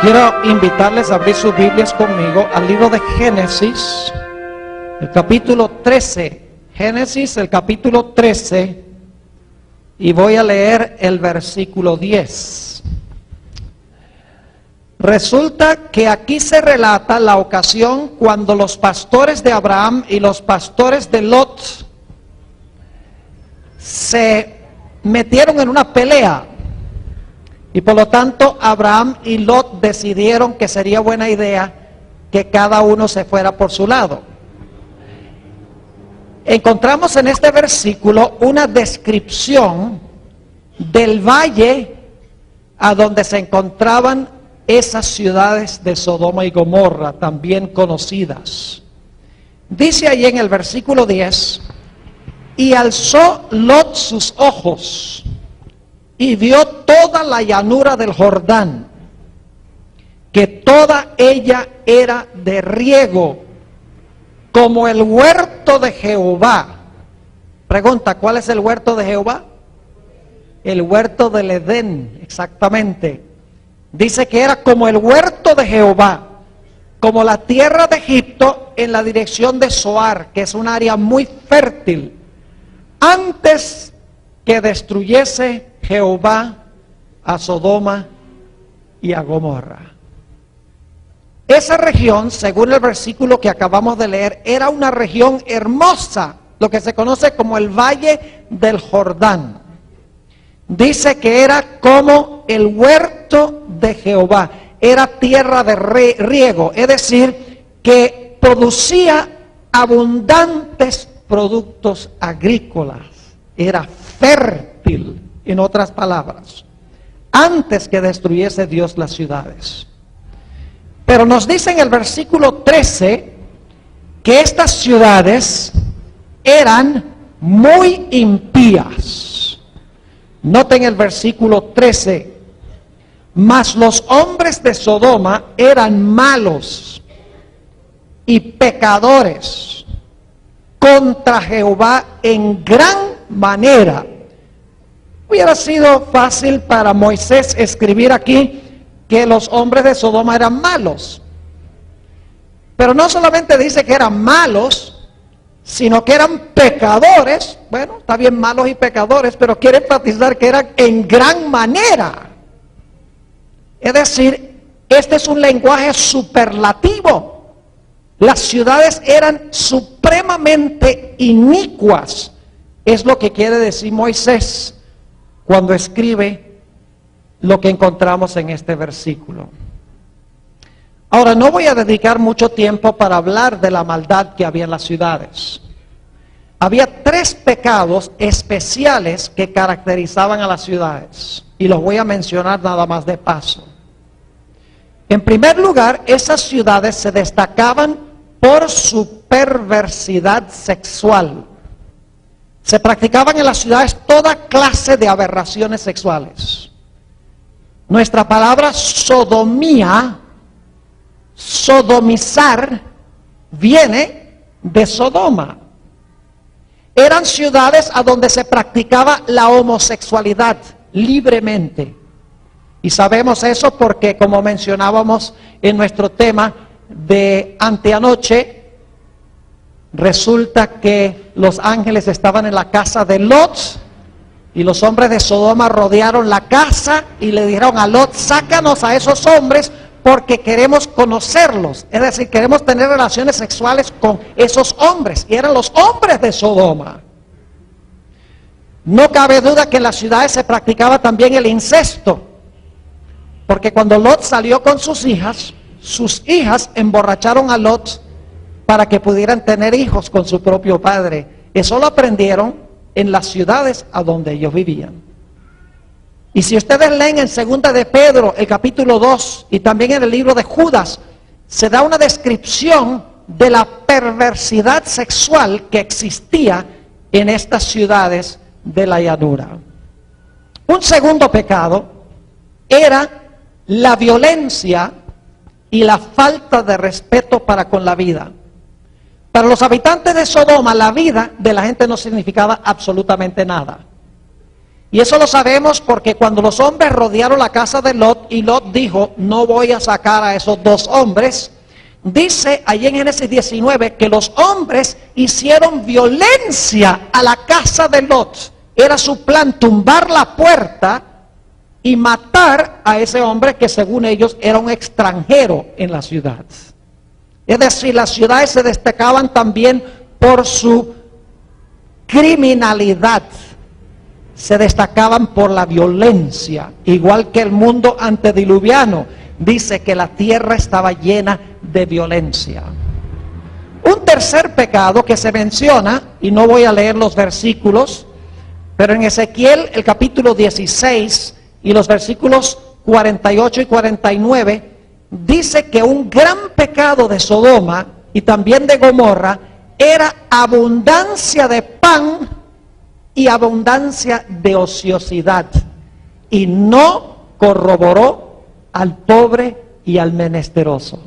Quiero invitarles a abrir sus Biblias conmigo al libro de Génesis, el capítulo 13. Génesis, el capítulo 13, y voy a leer el versículo 10. Resulta que aquí se relata la ocasión cuando los pastores de Abraham y los pastores de Lot se metieron en una pelea. Y por lo tanto Abraham y Lot decidieron que sería buena idea que cada uno se fuera por su lado. Encontramos en este versículo una descripción del valle a donde se encontraban esas ciudades de Sodoma y Gomorra, también conocidas. Dice ahí en el versículo 10, y alzó Lot sus ojos y vio toda la llanura del Jordán, que toda ella era de riego, como el huerto de Jehová. Pregunta, ¿cuál es el huerto de Jehová? El huerto del Edén, exactamente. Dice que era como el huerto de Jehová, como la tierra de Egipto en la dirección de Zoar, que es un área muy fértil, antes que destruyese Jehová a Sodoma y a Gomorra. Esa región, según el versículo que acabamos de leer, era una región hermosa, lo que se conoce como el Valle del Jordán. Dice que era como el huerto de Jehová, era tierra de riego, es decir, que producía abundantes productos agrícolas, era fértil, en otras palabras, antes que destruyese Dios las ciudades. Pero nos dice en el versículo 13 que estas ciudades eran muy impías. Noten el versículo 13, mas los hombres de Sodoma eran malos y pecadores contra Jehová en gran manera. Hubiera sido fácil para Moisés escribir aquí que los hombres de Sodoma eran malos. Pero no solamente dice que eran malos, sino que eran pecadores. Bueno, está bien, malos y pecadores, pero quiere enfatizar que eran en gran manera. Es decir, este es un lenguaje superlativo. Las ciudades eran supremamente inicuas. Es lo que quiere decir Moisés cuando escribe lo que encontramos en este versículo. Ahora, no voy a dedicar mucho tiempo para hablar de la maldad que había en las ciudades. Había 3 pecados especiales que caracterizaban a las ciudades, y los voy a mencionar nada más de paso. En primer lugar, esas ciudades se destacaban por su perversidad sexual. Se practicaban en las ciudades toda clase de aberraciones sexuales. Nuestra palabra sodomía, sodomizar, viene de Sodoma. Eran ciudades a donde se practicaba la homosexualidad libremente. Y sabemos eso porque, como mencionábamos en nuestro tema de anteanoche, resulta que los ángeles estaban en la casa de Lot, y los hombres de Sodoma rodearon la casa y le dijeron a Lot: sácanos a esos hombres porque queremos conocerlos. Es decir, queremos tener relaciones sexuales con esos hombres. Y eran los hombres de Sodoma. No cabe duda que en las ciudades se practicaba también el incesto. Porque cuando Lot salió con sus hijas emborracharon a Lot para que pudieran tener hijos con su propio padre. Eso lo aprendieron en las ciudades a donde ellos vivían. Y si ustedes leen en 2 de Pedro, el capítulo 2, y también en el libro de Judas, se da una descripción de la perversidad sexual que existía en estas ciudades de la llanura. Un segundo pecado era la violencia y la falta de respeto para con la vida. Para los habitantes de Sodoma, la vida de la gente no significaba absolutamente nada. Y eso lo sabemos porque cuando los hombres rodearon la casa de Lot y Lot dijo, no voy a sacar a esos dos hombres, dice allí en Génesis 19 que los hombres hicieron violencia a la casa de Lot. Era su plan tumbar la puerta y matar a ese hombre que según ellos era un extranjero en la ciudad. Es decir, las ciudades se destacaban también por su criminalidad, se destacaban por la violencia, igual que el mundo antediluviano. Dice que la tierra estaba llena de violencia. Un tercer pecado que se menciona, y no voy a leer los versículos, pero en Ezequiel el capítulo 16 y los versículos 48 y 49, dice que un gran pecado de Sodoma y también de Gomorra era abundancia de pan y abundancia de ociosidad, y no corroboró al pobre y al menesteroso.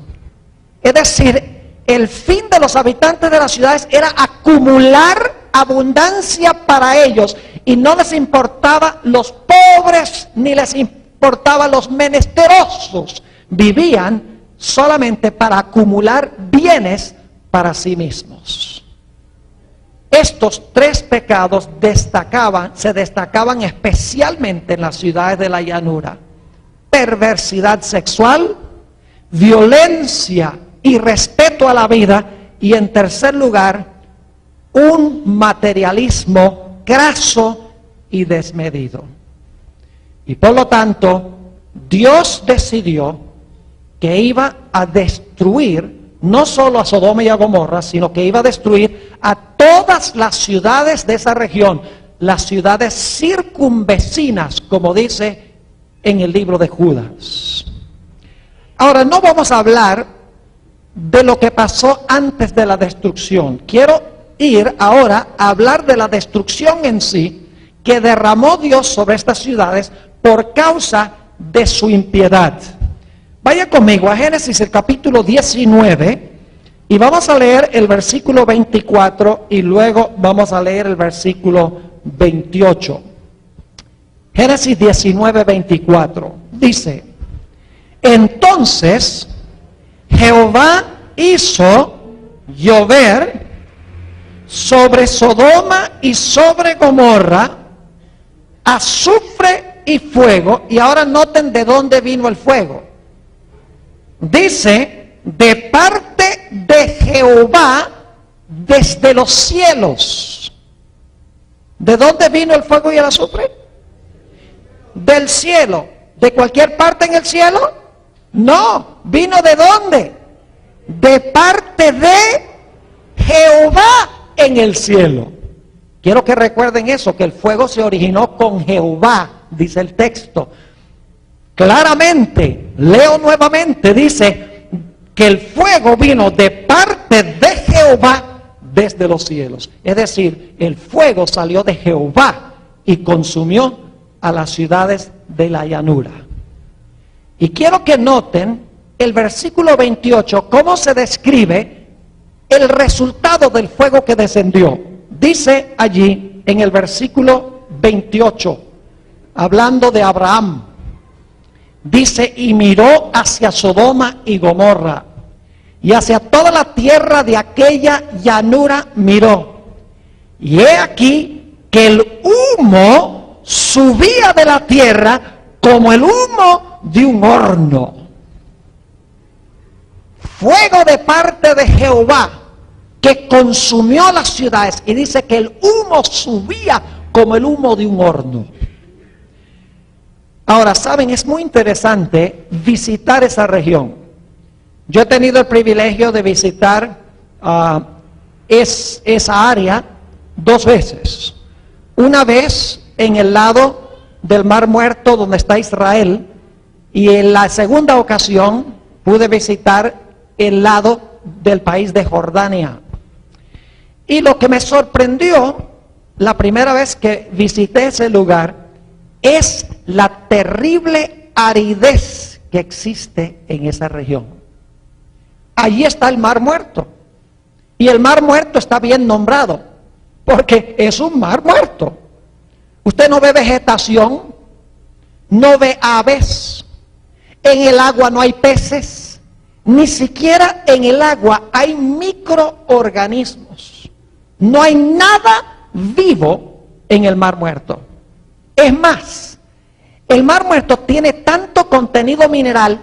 Es decir, el fin de los habitantes de las ciudades era acumular abundancia para ellos, y no les importaba los pobres ni les importaba los menesterosos. Vivían solamente para acumular bienes para sí mismos. Estos tres pecados se destacaban especialmente en las ciudades de la llanura: perversidad sexual, violencia y respeto a la vida, y en tercer lugar, un materialismo craso y desmedido. Y por lo tanto, Dios decidió que iba a destruir no solo a Sodoma y a Gomorra, sino que iba a destruir a todas las ciudades de esa región, las ciudades circunvecinas, como dice en el libro de Judas. Ahora, no vamos a hablar de lo que pasó antes de la destrucción. Quiero ir ahora a hablar de la destrucción en sí, que derramó Dios sobre estas ciudades por causa de su impiedad. Vaya conmigo a Génesis el capítulo 19 y vamos a leer el versículo 24 y luego vamos a leer el versículo 28. Génesis 19, 24. Dice: entonces Jehová hizo llover sobre Sodoma y sobre Gomorra azufre y fuego. Y ahora noten de dónde vino el fuego. Dice, de parte de Jehová desde los cielos. ¿De dónde vino el fuego y el azufre? Del cielo. ¿De cualquier parte en el cielo? No. ¿Vino de dónde? De parte de Jehová en el cielo. Quiero que recuerden eso, que el fuego se originó con Jehová, dice el texto. Claramente, leo nuevamente, dice que el fuego vino de parte de Jehová desde los cielos. Es decir, el fuego salió de Jehová y consumió a las ciudades de la llanura. Y quiero que noten el versículo 28, cómo se describe el resultado del fuego que descendió. Dice allí en el versículo 28, hablando de Abraham, dice: y miró hacia Sodoma y Gomorra, y hacia toda la tierra de aquella llanura miró. Y he aquí que el humo subía de la tierra como el humo de un horno. Fuego de parte de Jehová que consumió las ciudades, y dice que el humo subía como el humo de un horno. Ahora, saben, es muy interesante visitar esa región. Yo he tenido el privilegio de visitar esa área 2 veces. Una vez en el lado del Mar Muerto donde está Israel, y en la segunda ocasión pude visitar el lado del país de Jordania. Y lo que me sorprendió la primera vez que visité ese lugar es la terrible aridez que existe en esa región. Allí está el Mar Muerto, y el Mar Muerto está bien nombrado porque es un mar muerto. Usted no ve vegetación, no ve aves, en el agua no hay peces, ni siquiera en el agua hay microorganismos. No hay nada vivo en el Mar Muerto. Es más, el Mar Muerto tiene tanto contenido mineral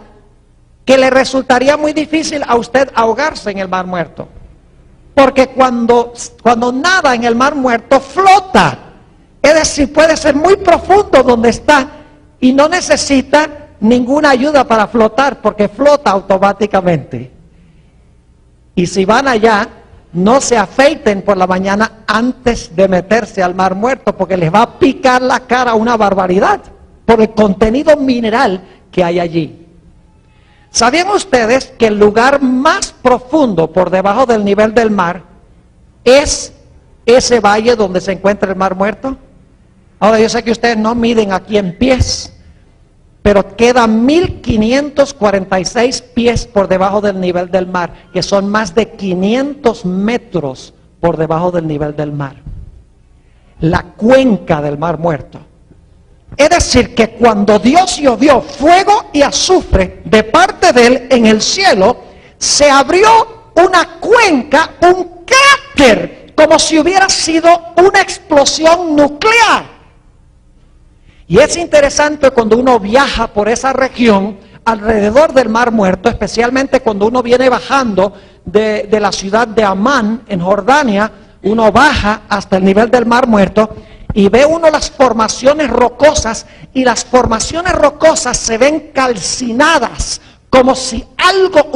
que le resultaría muy difícil a usted ahogarse en el Mar Muerto. Porque cuando nada en el Mar Muerto flota. Es decir, puede ser muy profundo donde está y no necesita ninguna ayuda para flotar porque flota automáticamente. Y si van allá, no se afeiten por la mañana antes de meterse al Mar Muerto porque les va a picar la cara una barbaridad por el contenido mineral que hay allí. ¿Sabían ustedes que el lugar más profundo por debajo del nivel del mar es ese valle donde se encuentra el Mar Muerto? Ahora, yo sé que ustedes no miden aquí en pies, pero queda 1546 pies por debajo del nivel del mar, que son más de 500 metros por debajo del nivel del mar. La cuenca del Mar Muerto. Es decir, que cuando Dios llovió fuego y azufre de parte de Él en el cielo, se abrió una cuenca, un cráter, como si hubiera sido una explosión nuclear. Y es interesante cuando uno viaja por esa región, alrededor del Mar Muerto, especialmente cuando uno viene bajando de la ciudad de Amán, en Jordania, uno baja hasta el nivel del Mar Muerto, y ve uno las formaciones rocosas, y las formaciones rocosas se ven calcinadas, como si algo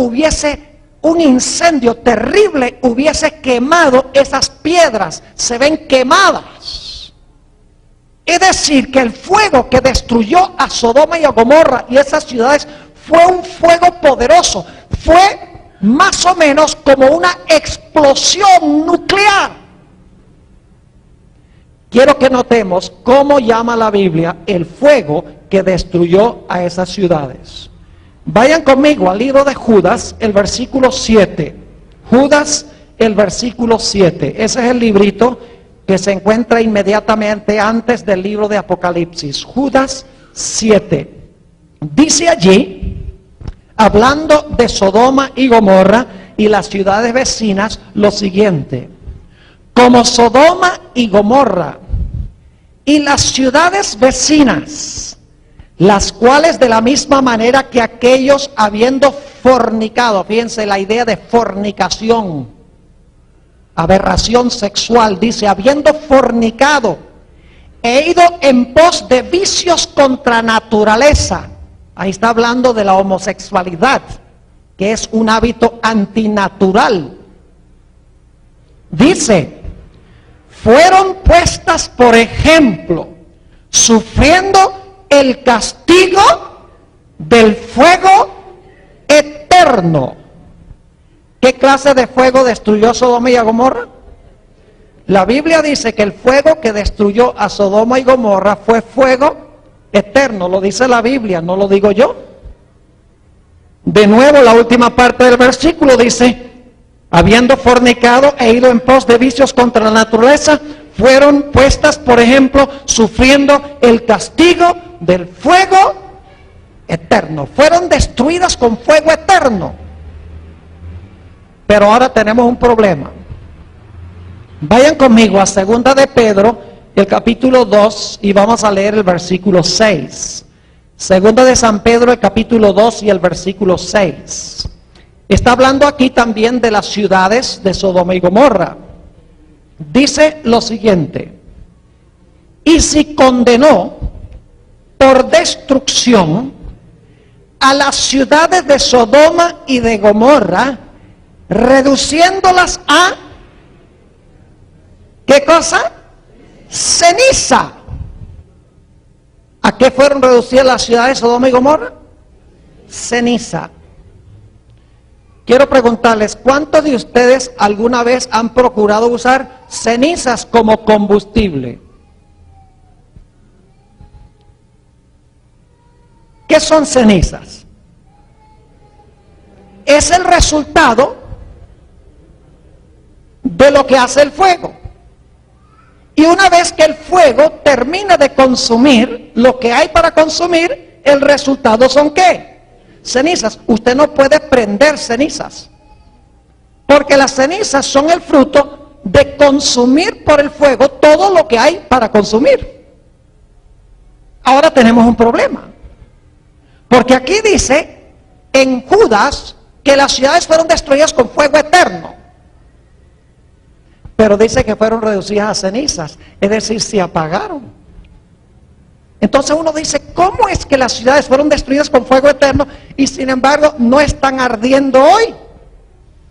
un incendio terrible hubiese quemado esas piedras, se ven quemadas. Es decir, que el fuego que destruyó a Sodoma y a Gomorra y esas ciudades fue un fuego poderoso, fue más o menos como una explosión nuclear. Quiero que notemos cómo llama la Biblia el fuego que destruyó a esas ciudades. Vayan conmigo al libro de Judas, el versículo 7. Judas, el versículo 7. Ese es el librito que se encuentra inmediatamente antes del libro de Apocalipsis. Judas 7. Dice allí, hablando de Sodoma y Gomorra y las ciudades vecinas, lo siguiente: como Sodoma y Gomorra y las ciudades vecinas, las cuales de la misma manera que aquellos habiendo fornicado, fíjense la idea de fornicación, aberración sexual, dice, habiendo fornicado, he ido en pos de vicios contra naturaleza. Ahí está hablando de la homosexualidad, que es un hábito antinatural. Dice, fueron puestas por ejemplo, sufriendo el castigo del fuego eterno. ¿Qué clase de fuego destruyó a Sodoma y a Gomorra? La Biblia dice que el fuego que destruyó a Sodoma y Gomorra fue fuego eterno. Lo dice la Biblia, no lo digo yo. De nuevo, la última parte del versículo dice, habiendo fornicado e ido en pos de vicios contra la naturaleza, fueron puestas, por ejemplo, sufriendo el castigo del fuego eterno. Fueron destruidas con fuego eterno. Pero ahora tenemos un problema. Vayan conmigo a 2 de Pedro, el capítulo 2, y vamos a leer el versículo 6. 2 de San Pedro, el capítulo 2 y el versículo 6. Está hablando aquí también de las ciudades de Sodoma y Gomorra. Dice lo siguiente: y si condenó por destrucción a las ciudades de Sodoma y de Gomorra, reduciéndolas a, ¿qué cosa? Ceniza. ¿A qué fueron reducidas las ciudades de Sodoma y Gomorra? Ceniza. Quiero preguntarles, ¿cuántos de ustedes alguna vez han procurado usar cenizas como combustible? ¿Qué son cenizas? Es el resultado de lo que hace el fuego. Y una vez que el fuego fuego termina de consumir lo que hay para consumir, el resultado son ¿qué? Cenizas. Usted no puede prender cenizas, porque las cenizas son el fruto de consumir por el fuego todo lo que hay para consumir. Ahora tenemos un problema, porque aquí dice en Judas que las ciudades fueron destruidas con fuego eterno, pero dice que fueron reducidas a cenizas, es decir, se apagaron. Entonces uno dice, ¿cómo es que las ciudades fueron destruidas con fuego eterno y sin embargo no están ardiendo hoy?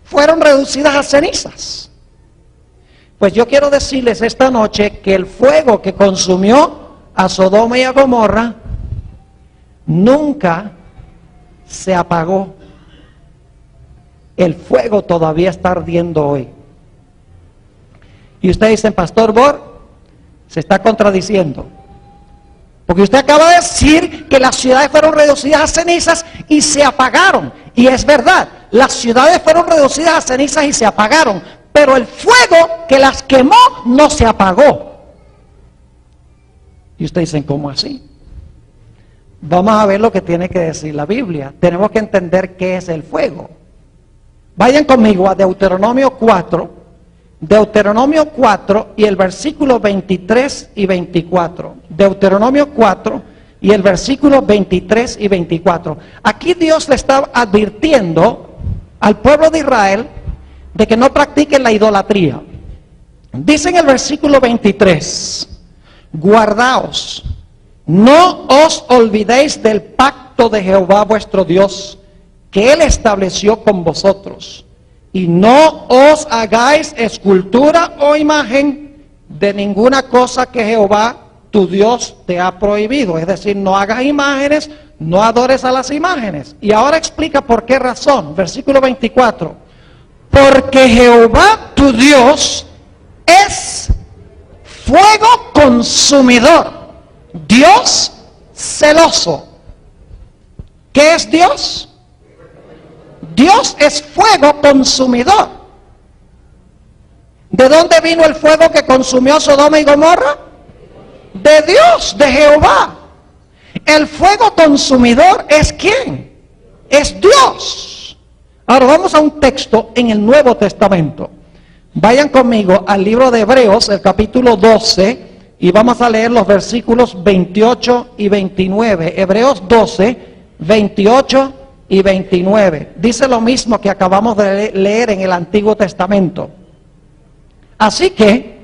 Fueron reducidas a cenizas. Pues yo quiero decirles esta noche que el fuego que consumió a Sodoma y a Gomorra nunca se apagó. El fuego todavía está ardiendo hoy. Y ustedes dicen, Pastor Bor, se está contradiciendo, porque usted acaba de decir que las ciudades fueron reducidas a cenizas y se apagaron. Y es verdad, las ciudades fueron reducidas a cenizas y se apagaron, pero el fuego que las quemó no se apagó. Y ustedes dicen, ¿cómo así? Vamos a ver lo que tiene que decir la Biblia. Tenemos que entender qué es el fuego. Vayan conmigo a Deuteronomio 4. Deuteronomio 4 y el versículo 23 y 24. Deuteronomio 4 y el versículo 23 y 24. Aquí Dios le está advirtiendo al pueblo de Israel de que no practiquen la idolatría. Dice en el versículo 23, guardaos, no os olvidéis del pacto de Jehová vuestro Dios, que Él estableció con vosotros. Y no os hagáis escultura o imagen de ninguna cosa que Jehová tu Dios te ha prohibido. Es decir, no hagas imágenes, no adores a las imágenes. Y ahora explica por qué razón. Versículo 24. Porque Jehová tu Dios es fuego consumidor, Dios celoso. ¿Qué es Dios? Dios es fuego consumidor. ¿De dónde vino el fuego que consumió Sodoma y Gomorra? De Dios, de Jehová. El fuego consumidor es ¿quién? Es Dios. Ahora vamos a un texto en el Nuevo Testamento. Vayan conmigo al libro de Hebreos, el capítulo 12, y vamos a leer los versículos 28 y 29. Hebreos 12, 28 y 29. Dice lo mismo que acabamos de leer en el Antiguo Testamento. Así que,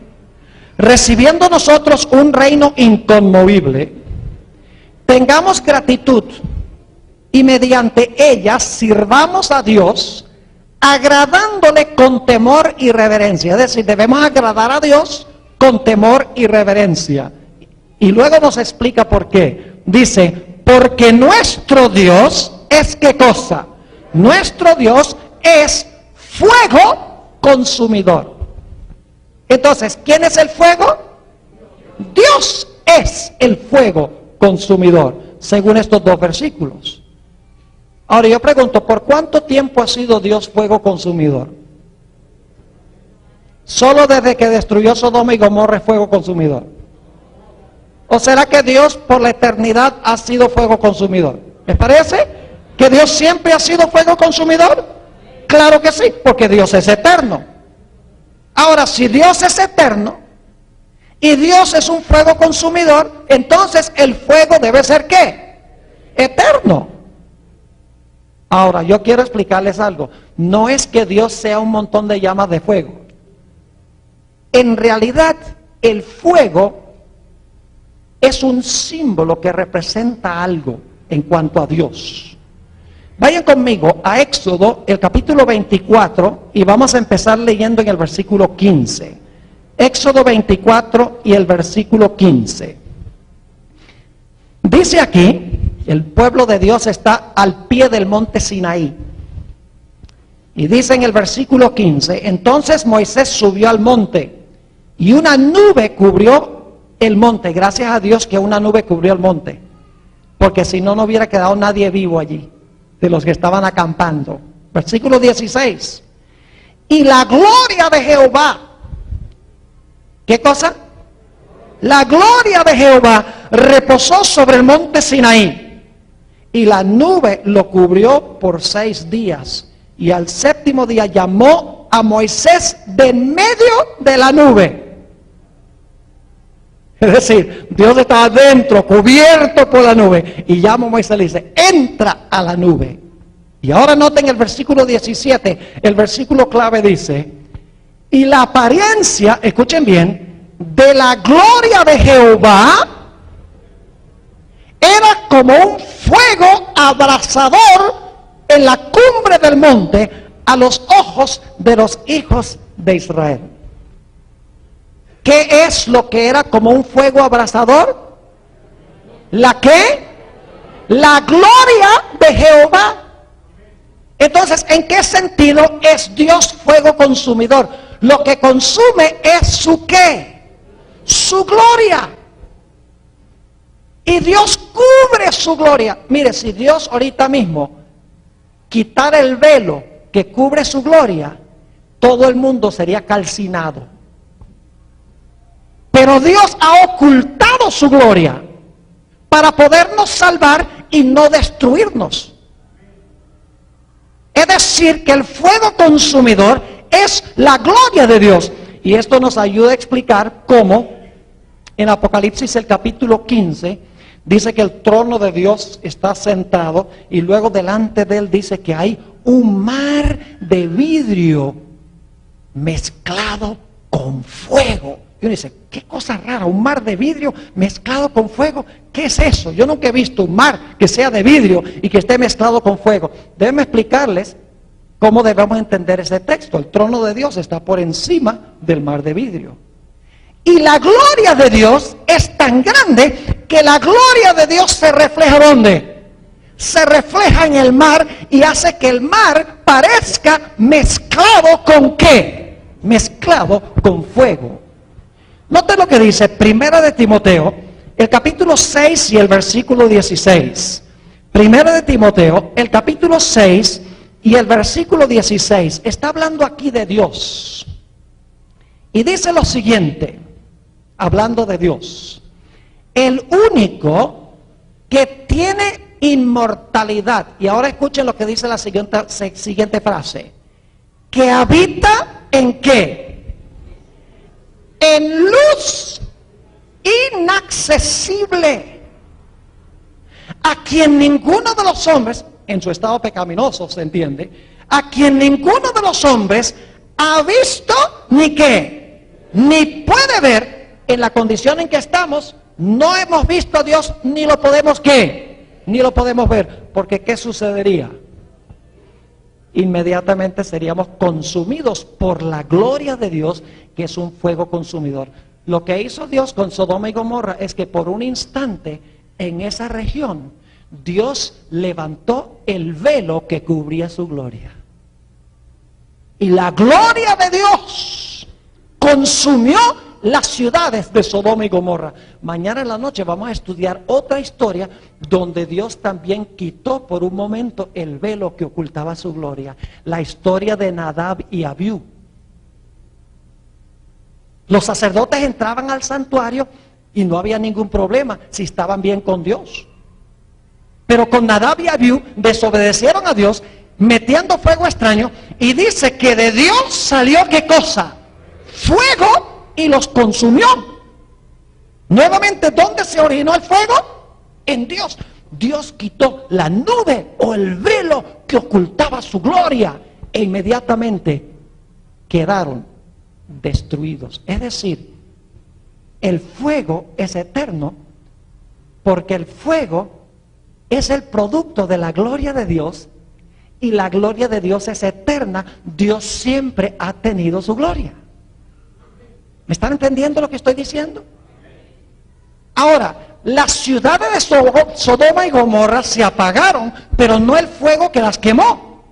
recibiendo nosotros un reino inconmovible, tengamos gratitud y mediante ella sirvamos a Dios, agradándole con temor y reverencia. Es decir, debemos agradar a Dios con temor y reverencia. Y luego nos explica por qué. Dice, porque nuestro Dios es ¿qué cosa? Nuestro Dios es fuego consumidor. Entonces, ¿quién es el fuego? Dios es el fuego consumidor, según estos dos versículos. Ahora yo pregunto, ¿por cuánto tiempo ha sido Dios fuego consumidor? ¿Solo desde que destruyó Sodoma y Gomorra es fuego consumidor? ¿O será que Dios por la eternidad ha sido fuego consumidor? ¿Les parece que Dios siempre ha sido fuego consumidor? Claro que sí, porque Dios es eterno. Ahora, si Dios es eterno y Dios es un fuego consumidor, entonces el fuego debe ser ¿qué? Eterno. Ahora, yo quiero explicarles algo. No es que Dios sea un montón de llamas de fuego. En realidad, el fuego es un símbolo que representa algo en cuanto a Dios. Vayan conmigo a Éxodo, el capítulo 24, y vamos a empezar leyendo en el versículo 15. Éxodo 24 y el versículo 15. Dice aquí, el pueblo de Dios está al pie del monte Sinaí. Y dice en el versículo 15, entonces Moisés subió al monte y una nube cubrió el monte. Gracias a Dios que una nube cubrió el monte, porque si no, no hubiera quedado nadie vivo allí, de los que estaban acampando. Versículo 16. Y la gloria de Jehová, ¿qué cosa? la gloria de Jehová reposó sobre el monte Sinaí, y la nube lo cubrió por 6 días. Y al 7º día llamó a Moisés de en medio de la nube. Es decir, Dios estaba dentro, cubierto por la nube, y llama a Moisés y le dice, entra a la nube. Y ahora noten el versículo 17, el versículo clave dice, y la apariencia, escuchen bien, de la gloria de Jehová era como un fuego abrasador en la cumbre del monte a los ojos de los hijos de Israel. ¿Qué es lo que era como un fuego abrasador? ¿La qué? La gloria de Jehová. Entonces, ¿en qué sentido es Dios fuego consumidor? Lo que consume es su ¿qué? Su gloria. Y Dios cubre su gloria. Mire, si Dios ahorita mismo quitara el velo que cubre su gloria, todo el mundo sería calcinado. Pero Dios ha ocultado su gloria para podernos salvar y no destruirnos. Es decir, que el fuego consumidor es la gloria de Dios. Y esto nos ayuda a explicar cómo en Apocalipsis el capítulo 15 dice que el trono de Dios está sentado y luego delante de él dice que hay un mar de vidrio mezclado con fuego. Y uno dice, qué cosa rara, un mar de vidrio mezclado con fuego. ¿Qué es eso? Yo nunca he visto un mar que sea de vidrio y que esté mezclado con fuego. Déjenme explicarles cómo debemos entender ese texto. El trono de Dios está por encima del mar de vidrio. Y la gloria de Dios es tan grande que la gloria de Dios se refleja ¿dónde? Se refleja en el mar y hace que el mar parezca mezclado ¿con qué? Mezclado con fuego. Note lo que dice Primera de Timoteo, el capítulo 6 y el versículo 16. Primera de Timoteo, el capítulo 6 y el versículo 16. Está hablando aquí de Dios. Y dice lo siguiente, hablando de Dios. El único que tiene inmortalidad. Y ahora escuchen lo que dice la siguiente frase. Que habita ¿en qué? En luz inaccesible, a quien ninguno de los hombres, en su estado pecaminoso se entiende, a quien ninguno de los hombres ha visto ni qué, ni puede ver. En la condición en que estamos, no hemos visto a Dios, ni lo podemos ¿qué? Ni lo podemos ver, porque ¿qué sucedería? Inmediatamente seríamos consumidos por la gloria de Dios, que es un fuego consumidor. Lo que hizo Dios con Sodoma y Gomorra es que por un instante en esa región Dios levantó el velo que cubría su gloria. Y la gloria de Dios consumió las ciudades de Sodoma y Gomorra. Mañana en la noche vamos a estudiar otra historia donde Dios también quitó por un momento el velo que ocultaba su gloria. La historia de Nadab y Abiú. Los sacerdotes entraban al santuario y no había ningún problema si estaban bien con Dios. Pero con Nadab y Abiú desobedecieron a Dios metiendo fuego extraño, y dice que de Dios salió ¿qué cosa? Fuego, y los consumió. Nuevamente, ¿dónde se originó el fuego? En Dios. Dios quitó la nube o el velo que ocultaba su gloria e inmediatamente quedaron destruidos. Es decir, el fuego es eterno porque el fuego es el producto de la gloria de Dios y la gloria de Dios es eterna. Dios siempre ha tenido su gloria. ¿Me están entendiendo lo que estoy diciendo? Ahora, las ciudades de Sodoma y Gomorra se apagaron, pero no el fuego que las quemó.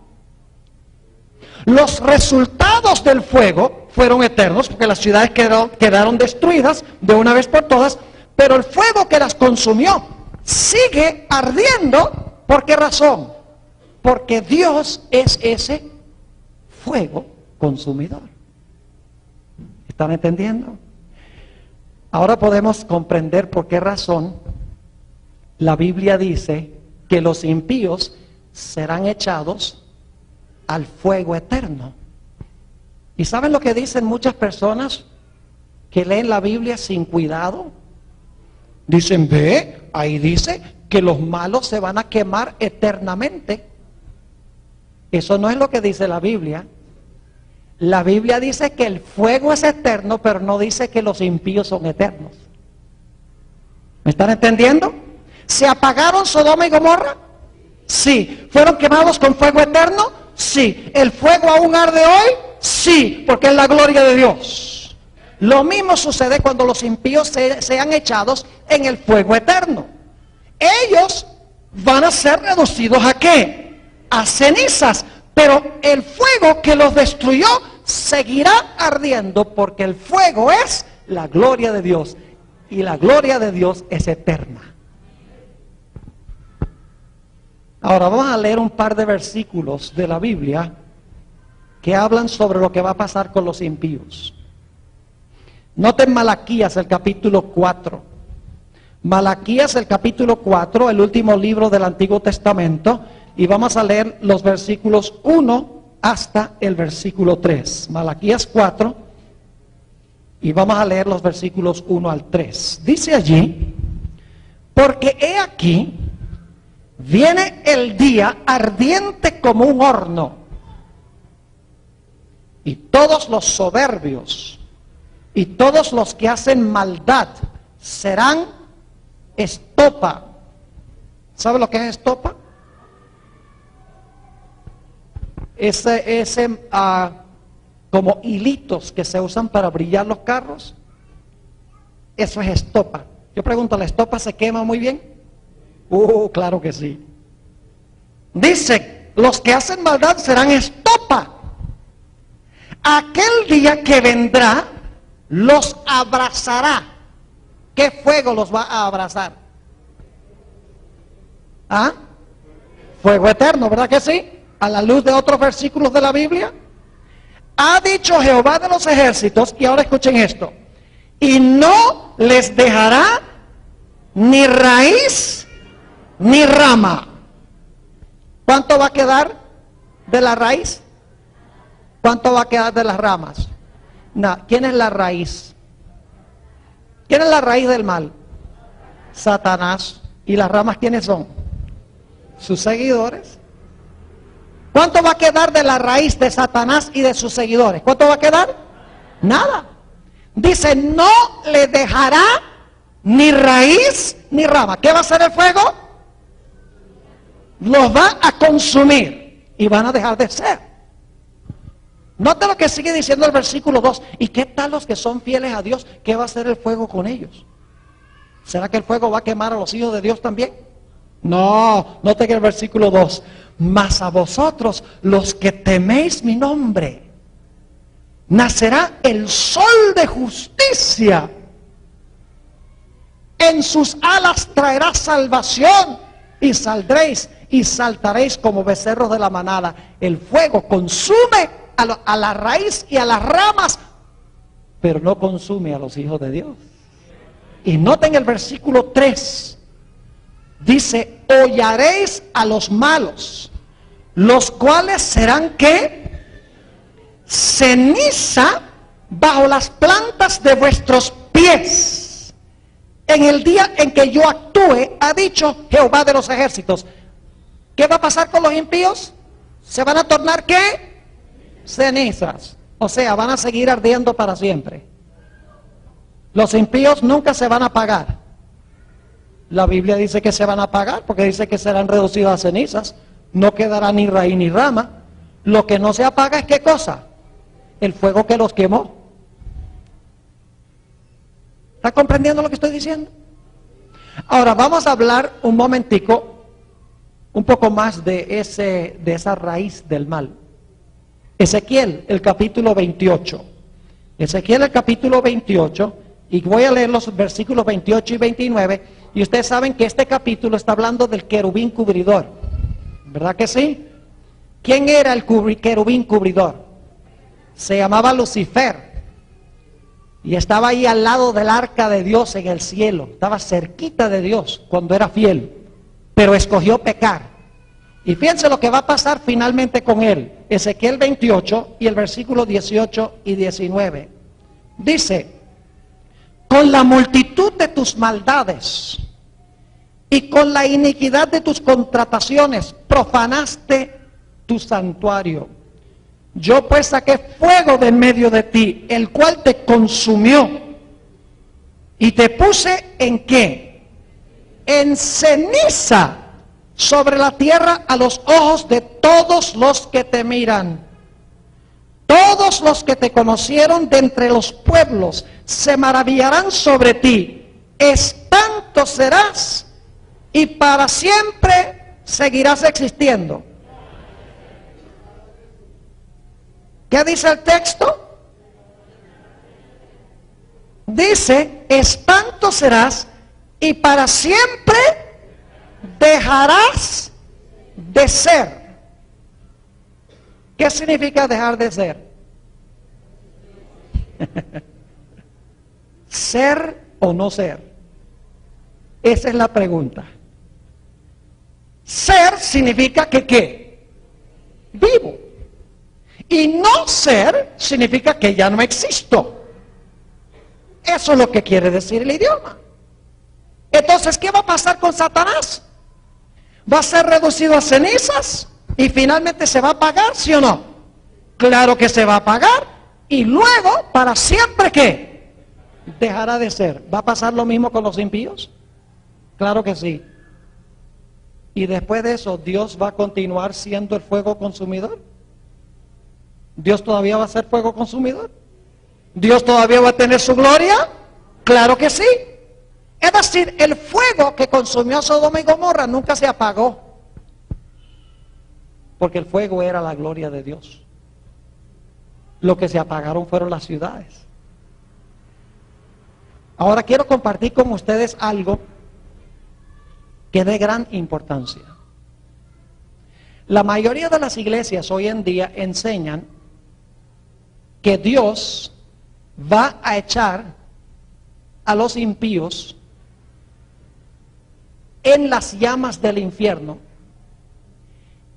Los resultados del fuego fueron eternos, porque las ciudades quedaron destruidas de una vez por todas, pero el fuego que las consumió sigue ardiendo. ¿Por qué razón? Porque Dios es ese fuego consumidor. ¿Están entendiendo? Ahora podemos comprender por qué razón la Biblia dice que los impíos serán echados al fuego eterno. ¿Y saben lo que dicen muchas personas que leen la Biblia sin cuidado? Dicen, ve, ahí dice que los malos se van a quemar eternamente. Eso no es lo que dice la Biblia. La Biblia dice que el fuego es eterno, pero no dice que los impíos son eternos. ¿Me están entendiendo? ¿Se apagaron Sodoma y Gomorra? Sí. ¿Fueron quemados con fuego eterno? Sí. ¿El fuego aún arde hoy? Sí, porque es la gloria de Dios. Lo mismo sucede cuando los impíos sean echados en el fuego eterno. Ellos van a ser reducidos ¿a qué? A cenizas. Pero el fuego que los destruyó seguirá ardiendo, porque el fuego es la gloria de Dios. Y la gloria de Dios es eterna. Ahora vamos a leer un par de versículos de la Biblia que hablan sobre lo que va a pasar con los impíos. Noten Malaquías, el capítulo 4. Malaquías, el capítulo 4, el último libro del Antiguo Testamento. Y vamos a leer los versículos 1 hasta el versículo 3. Malaquías 4. Y vamos a leer los versículos 1 al 3. Dice allí, porque he aquí, viene el día ardiente como un horno, y todos los soberbios y todos los que hacen maldad serán estopa. ¿Sabe lo que es estopa? Como hilitos que se usan para brillar los carros. Eso es estopa. Yo pregunto, ¿la estopa se quema muy bien? Claro que sí. Dice, los que hacen maldad serán estopa. Aquel día que vendrá, los abrazará. ¿Qué fuego los va a abrazar? ¿Ah? Fuego eterno, ¿verdad que sí? A la luz de otros versículos de la Biblia. Ha dicho Jehová de los ejércitos, y ahora escuchen esto, y no les dejará ni raíz ni rama. ¿Cuánto va a quedar de la raíz? ¿Cuánto va a quedar de las ramas? No. ¿Quién es la raíz? ¿Quién es la raíz del mal? Satanás. ¿Y las ramas quiénes son? Sus seguidores. ¿Cuánto va a quedar de la raíz de Satanás y de sus seguidores? ¿Cuánto va a quedar? Nada. Dice, no le dejará ni raíz ni rama. ¿Qué va a hacer el fuego? Los va a consumir y van a dejar de ser. Nota lo que sigue diciendo el versículo 2. ¿Y qué tal los que son fieles a Dios? ¿Qué va a hacer el fuego con ellos? ¿Será que el fuego va a quemar a los hijos de Dios también? No, note que el versículo 2. Mas a vosotros, los que teméis mi nombre, nacerá el sol de justicia. En sus alas traerá salvación, y saldréis y saltaréis como becerros de la manada. El fuego consume a la raíz y a las ramas, pero no consume a los hijos de Dios. Y noten el versículo 3. Dice, hollaréis a los malos, los cuales serán ¿qué? Ceniza bajo las plantas de vuestros pies. En el día en que yo actúe, ha dicho Jehová de los ejércitos. ¿Qué va a pasar con los impíos? ¿Se van a tornar qué? Cenizas. O sea, van a seguir ardiendo para siempre. Los impíos nunca se van a apagar. La Biblia dice que se van a apagar porque dice que serán reducidos a cenizas. No quedará ni raíz ni rama. Lo que no se apaga es ¿qué cosa? El fuego que los quemó. ¿Está comprendiendo lo que estoy diciendo? Ahora vamos a hablar un momentico, un poco más de esa raíz del mal. Ezequiel, el capítulo 28. Ezequiel, el capítulo 28, y voy a leer los versículos 28 y 29, y ustedes saben que este capítulo está hablando del querubín cubridor, ¿verdad que sí? ¿Quién era el querubín cubridor? Se llamaba Lucifer. Y estaba ahí al lado del arca de Dios en el cielo. Estaba cerquita de Dios cuando era fiel. Pero escogió pecar. Y fíjense lo que va a pasar finalmente con él. Ezequiel 28 y el versículo 18 y 19. Dice: con la multitud de tus maldades y con la iniquidad de tus contrataciones profanaste tu santuario. Yo pues saqué fuego de en medio de ti, el cual te consumió. Y te puse en ¿qué? En ceniza sobre la tierra a los ojos de todos los que te miran. Todos los que te conocieron de entre los pueblos se maravillarán sobre ti. Espanto serás y para siempre seguirás existiendo. ¿Qué dice el texto? Dice: espanto serás y para siempre dejarás de ser. ¿Qué significa dejar de ser? ¿Ser o no ser? Esa es la pregunta. Ser significa que ¿qué? Vivo. Y no ser significa que ya no existo. Eso es lo que quiere decir el idioma. Entonces, ¿qué va a pasar con Satanás? ¿Va a ser reducido a cenizas y finalmente se va a apagar, sí o no? Claro que se va a apagar y luego para siempre ¿qué? Dejará de ser. ¿Va a pasar lo mismo con los impíos? Claro que sí. Y después de eso, ¿Dios va a continuar siendo el fuego consumidor? ¿Dios todavía va a ser fuego consumidor? ¿Dios todavía va a tener su gloria? Claro que sí. Es decir, el fuego que consumió Sodoma y Gomorra nunca se apagó. Porque el fuego era la gloria de Dios. Lo que se apagaron fueron las ciudades. Ahora quiero compartir con ustedes algo que es de gran importancia. La mayoría de las iglesias hoy en día enseñan que Dios va a echar a los impíos en las llamas del infierno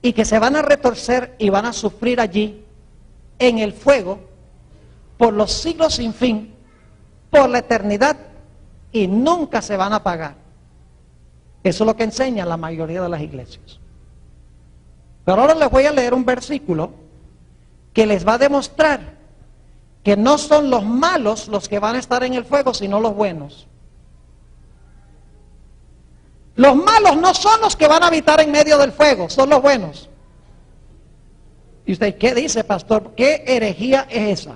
y que se van a retorcer y van a sufrir allí en el fuego por los siglos sin fin, por la eternidad, y nunca se van a apagar. Eso es lo que enseña la mayoría de las iglesias. Pero ahora les voy a leer un versículo que les va a demostrar que no son los malos los que van a estar en el fuego, sino los buenos. Los malos no son los que van a habitar en medio del fuego, son los buenos. ¿Y usted qué dice, pastor? ¿Qué herejía es esa?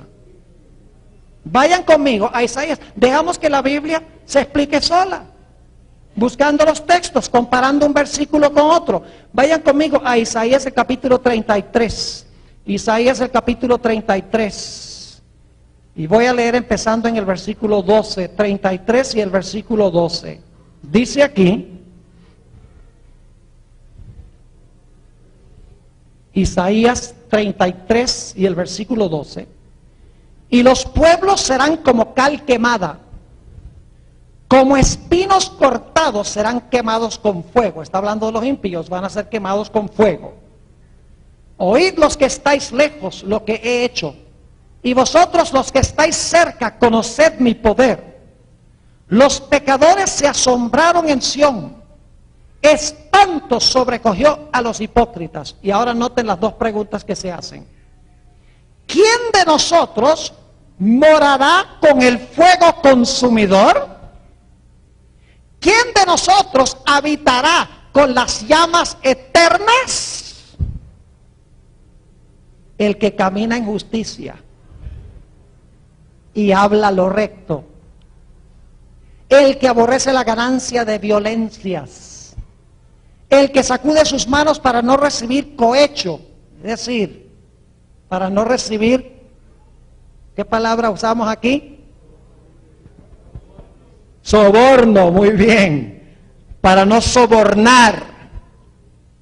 Vayan conmigo a Isaías. Dejamos que la Biblia se explique sola, buscando los textos, comparando un versículo con otro. Vayan conmigo a Isaías el capítulo 33. Isaías el capítulo 33. Y voy a leer empezando en el versículo 12, 33 y el versículo 12. Dice aquí, Isaías 33 y el versículo 12. Y los pueblos serán como cal quemada, como espinos cortados serán quemados con fuego. Está hablando de los impíos, van a ser quemados con fuego. Oíd los que estáis lejos lo que he hecho, y vosotros los que estáis cerca, conoced mi poder. Los pecadores se asombraron en Sión, espanto sobrecogió a los hipócritas. Y ahora noten las dos preguntas que se hacen. ¿Quién de nosotros morará con el fuego consumidor? ¿Quién de nosotros habitará con las llamas eternas? El que camina en justicia y habla lo recto, el que aborrece la ganancia de violencias, el que sacude sus manos para no recibir cohecho, es decir, para no recibir, ¿qué palabra usamos aquí? Soborno, muy bien, para no sobornar.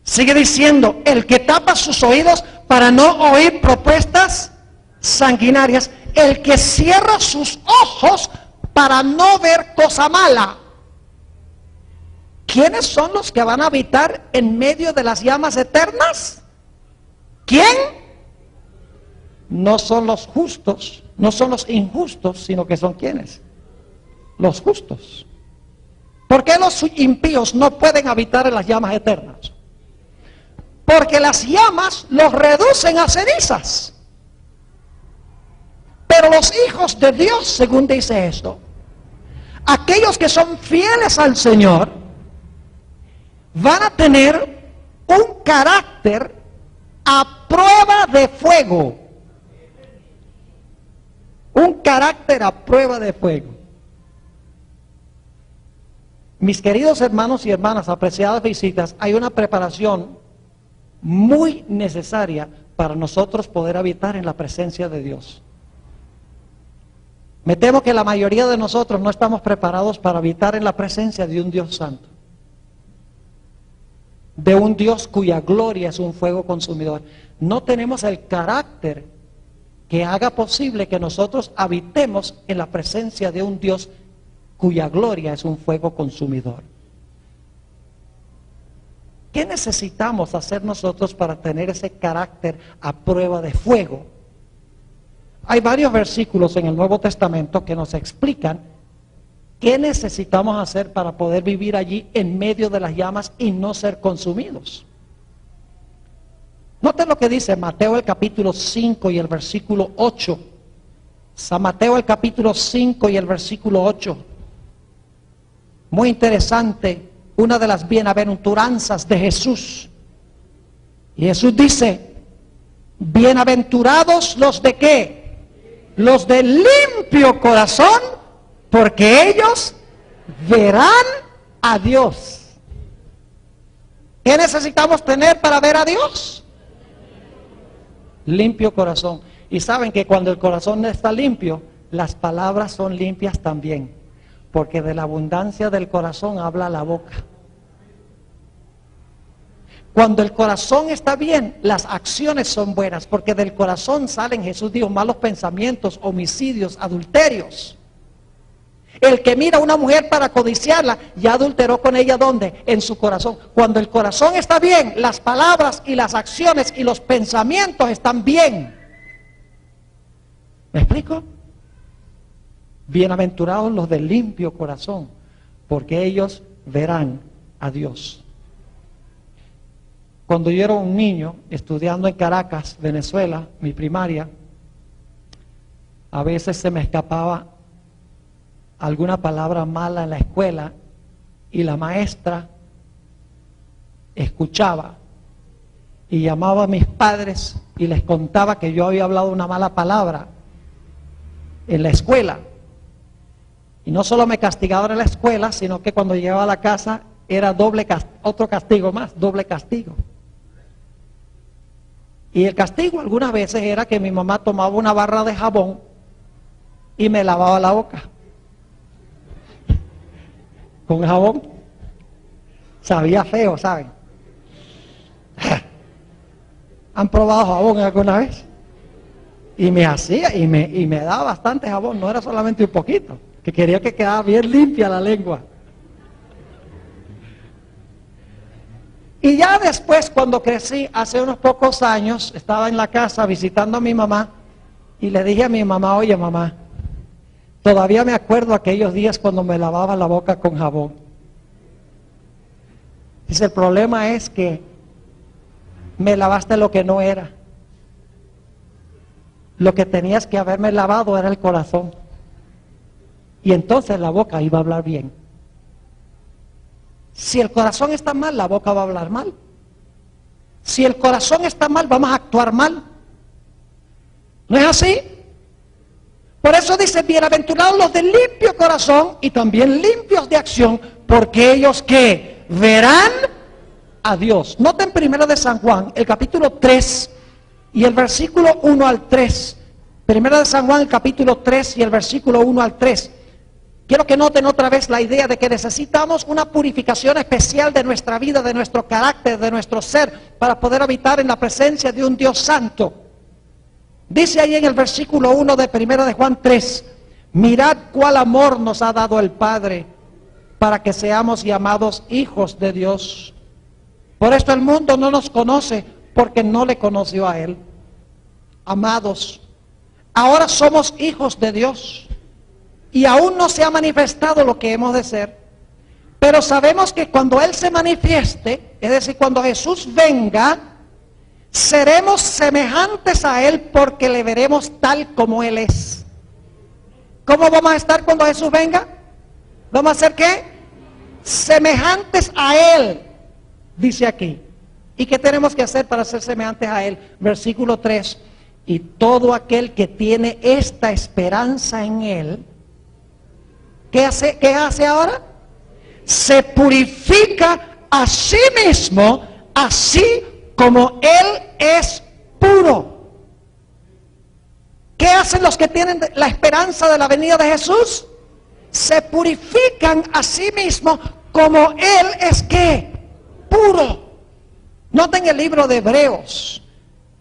Sigue diciendo, el que tapa sus oídos para no oír propuestas sanguinarias, el que cierra sus ojos para no ver cosa mala. ¿Quiénes son los que van a habitar en medio de las llamas eternas? ¿Quién? No son los justos, no son los injustos, sino que son ¿quiénes? Los justos. ¿Por qué los impíos no pueden habitar en las llamas eternas? Porque las llamas los reducen a cenizas. Pero los hijos de Dios, según dice esto, aquellos que son fieles al Señor, van a tener un carácter a prueba de fuego. Un carácter a prueba de fuego. Mis queridos hermanos y hermanas, apreciadas visitas, hay una preparación muy necesaria para nosotros poder habitar en la presencia de Dios. Me temo que la mayoría de nosotros no estamos preparados para habitar en la presencia de un Dios santo, de un Dios cuya gloria es un fuego consumidor. No tenemos el carácter que haga posible que nosotros habitemos en la presencia de un Dios cuya gloria es un fuego consumidor. ¿Qué necesitamos hacer nosotros para tener ese carácter a prueba de fuego? Hay varios versículos en el Nuevo Testamento que nos explican qué necesitamos hacer para poder vivir allí en medio de las llamas y no ser consumidos. Noten lo que dice Mateo el capítulo 5 y el versículo 8. San Mateo el capítulo 5 y el versículo 8. Muy interesante, una de las bienaventuranzas de Jesús. Y Jesús dice, bienaventurados los de ¿qué? Los de limpio corazón, porque ellos verán a Dios. ¿Qué necesitamos tener para ver a Dios? Limpio corazón. Y saben que cuando el corazón está limpio, las palabras son limpias también, porque de la abundancia del corazón habla la boca. Cuando el corazón está bien, las acciones son buenas, porque del corazón salen, Jesús dijo, malos pensamientos, homicidios, adulterios. El que mira a una mujer para codiciarla, ya adulteró con ella, ¿dónde? En su corazón. Cuando el corazón está bien, las palabras y las acciones y los pensamientos están bien. ¿Me explico? Bienaventurados los de limpio corazón, porque ellos verán a Dios. Cuando yo era un niño, estudiando en Caracas, Venezuela, mi primaria, a veces se me escapaba alguna palabra mala en la escuela y la maestra escuchaba y llamaba a mis padres y les contaba que yo había hablado una mala palabra en la escuela. Y no solo me castigaba en la escuela, sino que cuando llegaba a la casa era otro castigo más, doble castigo. Y el castigo algunas veces era que mi mamá tomaba una barra de jabón y me lavaba la boca con jabón. Sabía feo, ¿saben? ¿Han probado jabón alguna vez? Y me hacía, y me daba bastante jabón, no era solamente un poquito, que quería que quedara bien limpia la lengua. Y ya después, cuando crecí, hace unos pocos años, estaba en la casa visitando a mi mamá, y le dije a mi mamá, oye mamá, todavía me acuerdo aquellos días cuando me lavaba la boca con jabón. Dice, el problema es que me lavaste lo que no era. Lo que tenías que haberme lavado era el corazón. Y entonces la boca iba a hablar bien. Si el corazón está mal, la boca va a hablar mal. Si el corazón está mal, vamos a actuar mal. ¿No es así? Por eso dice, bienaventurados los de limpio corazón y también limpios de acción, porque ellos que verán a Dios. Noten primero de San Juan, el capítulo 3 y el versículo 1 al 3. Primero de San Juan, el capítulo 3 y el versículo 1 al 3. Quiero que noten otra vez la idea de que necesitamos una purificación especial de nuestra vida, de nuestro carácter, de nuestro ser, para poder habitar en la presencia de un Dios santo. Dice ahí en el versículo 1 de 1 de Juan 3, mirad cuál amor nos ha dado el Padre para que seamos llamados hijos de Dios. Por esto el mundo no nos conoce, porque no le conoció a Él. Amados, ahora somos hijos de Dios y aún no se ha manifestado lo que hemos de ser. Pero sabemos que cuando Él se manifieste, es decir, cuando Jesús venga, seremos semejantes a Él porque le veremos tal como Él es. ¿Cómo vamos a estar cuando Jesús venga? ¿Vamos a ser qué? Semejantes a Él, dice aquí. ¿Y qué tenemos que hacer para ser semejantes a Él? Versículo 3. Y todo aquel que tiene esta esperanza en Él, ¿qué hace ahora? Se purifica a sí mismo, así como Él es puro. ¿Qué hacen los que tienen la esperanza de la venida de Jesús? Se purifican a sí mismos como Él es ¿qué? Puro. Noten el libro de Hebreos,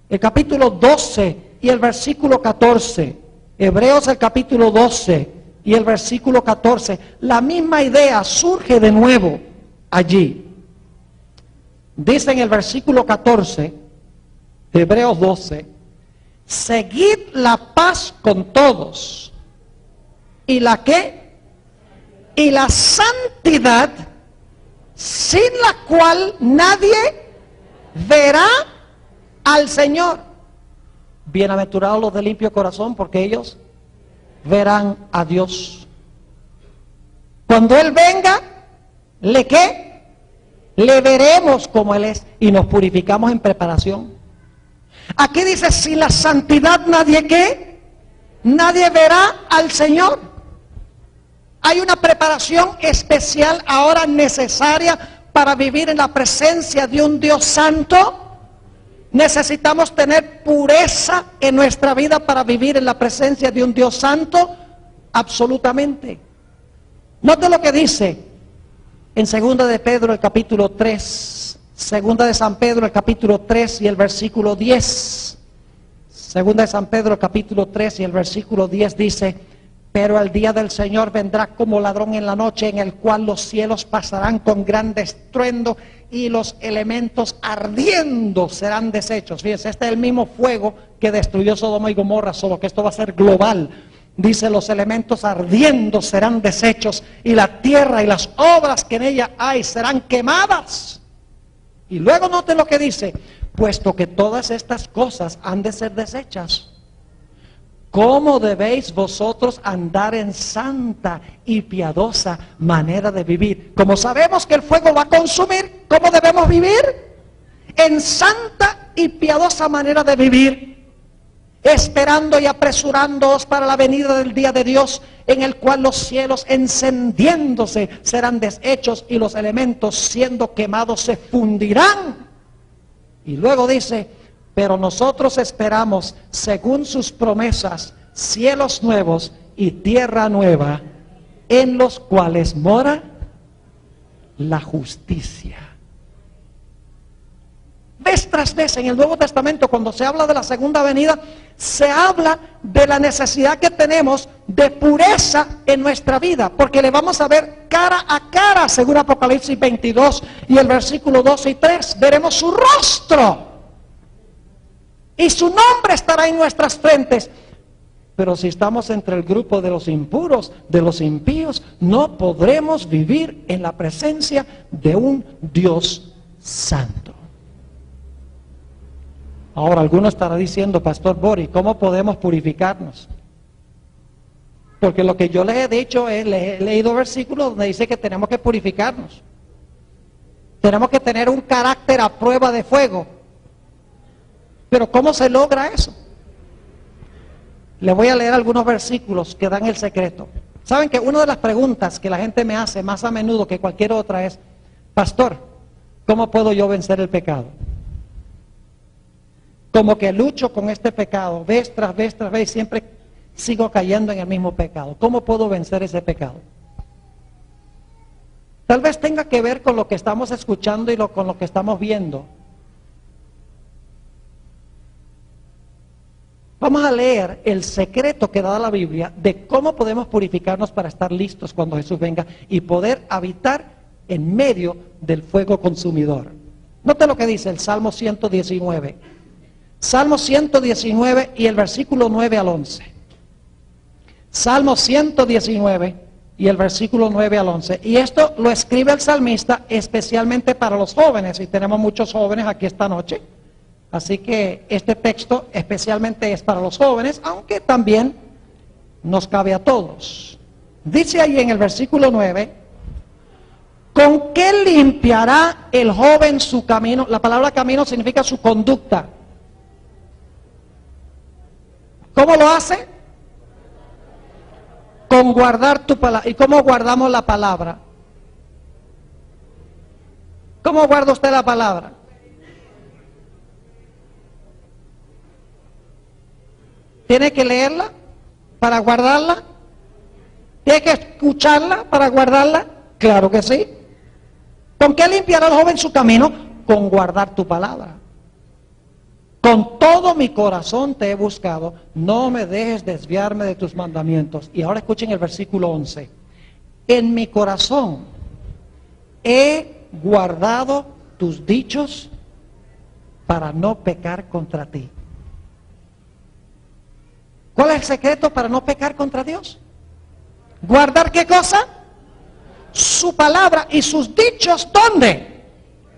el capítulo 12 y el versículo 14. Hebreos el capítulo 12 y el versículo 14. La misma idea surge de nuevo allí. Dice en el versículo 14 de Hebreos 12, seguid la paz con todos. ¿Y la qué? Y la santidad, sin la cual nadie verá al Señor. Bienaventurados los de limpio corazón, porque ellos verán a Dios. Cuando Él venga, ¿le qué? Le veremos como Él es y nos purificamos en preparación. Aquí dice, sin la santidad nadie ¿qué? Nadie verá al Señor. Hay una preparación especial ahora necesaria para vivir en la presencia de un Dios santo. Necesitamos tener pureza en nuestra vida para vivir en la presencia de un Dios santo. Absolutamente. Note lo que dice en 2 de Pedro el capítulo 3. 2 de San Pedro el capítulo 3 y el versículo 10. 2 de San Pedro el capítulo 3 y el versículo 10 dice: pero el día del Señor vendrá como ladrón en la noche, en el cual los cielos pasarán con gran estruendo y los elementos ardiendo serán deshechos. Fíjense, este es el mismo fuego que destruyó Sodoma y Gomorra, solo que esto va a ser global. Dice, los elementos ardiendo serán deshechos y la tierra y las obras que en ella hay serán quemadas. Y luego noten lo que dice: puesto que todas estas cosas han de ser deshechas, ¿cómo debéis vosotros andar en santa y piadosa manera de vivir? Como sabemos que el fuego va a consumir, ¿cómo debemos vivir? En santa y piadosa manera de vivir, esperando y apresurándoos para la venida del día de Dios, en el cual los cielos encendiéndose serán deshechos y los elementos siendo quemados se fundirán. Y luego dice: pero nosotros esperamos, según sus promesas, cielos nuevos y tierra nueva, en los cuales mora la justicia. Vez tras vez en el Nuevo Testamento, cuando se habla de la segunda venida, se habla de la necesidad que tenemos de pureza en nuestra vida, porque le vamos a ver cara a cara, según Apocalipsis 22 y el versículo 2 y 3, veremos su rostro. Y su nombre estará en nuestras frentes. Pero si estamos entre el grupo de los impuros, de los impíos, no podremos vivir en la presencia de un Dios santo. Ahora alguno estará diciendo: Pastor Boris, ¿cómo podemos purificarnos? Porque lo que yo les he dicho es, les he leído versículos donde dice que tenemos que purificarnos. Tenemos que tener un carácter a prueba de fuego. Pero ¿cómo se logra eso? Les voy a leer algunos versículos que dan el secreto. Saben que una de las preguntas que la gente me hace más a menudo que cualquier otra es: Pastor, ¿cómo puedo yo vencer el pecado? Como que lucho con este pecado, vez tras vez, siempre sigo cayendo en el mismo pecado. ¿Cómo puedo vencer ese pecado? Tal vez tenga que ver con lo que estamos escuchando y con lo que estamos viendo. Vamos a leer el secreto que da la Biblia de cómo podemos purificarnos para estar listos cuando Jesús venga y poder habitar en medio del fuego consumidor. Note lo que dice el Salmo 119. Salmo 119 y el versículo 9 al 11. Salmo 119 y el versículo 9 al 11. Y esto lo escribe el salmista especialmente para los jóvenes. Y tenemos muchos jóvenes aquí esta noche. Así que este texto especialmente es para los jóvenes, aunque también nos cabe a todos. Dice ahí en el versículo 9, ¿con qué limpiará el joven su camino? La palabra camino significa su conducta. ¿Cómo lo hace? Con guardar tu palabra. ¿Y cómo guardamos la palabra? ¿Cómo guarda usted la palabra? ¿Tiene que leerla para guardarla? ¿Tiene que escucharla para guardarla? Claro que sí. ¿Con qué limpiará el joven su camino? Con guardar tu palabra. Con todo mi corazón te he buscado, no me dejes desviarme de tus mandamientos. Y ahora escuchen el versículo 11. En mi corazón he guardado tus dichos para no pecar contra ti. ¿Cuál es el secreto para no pecar contra Dios? ¿Guardar qué cosa? Su palabra y sus dichos, ¿dónde?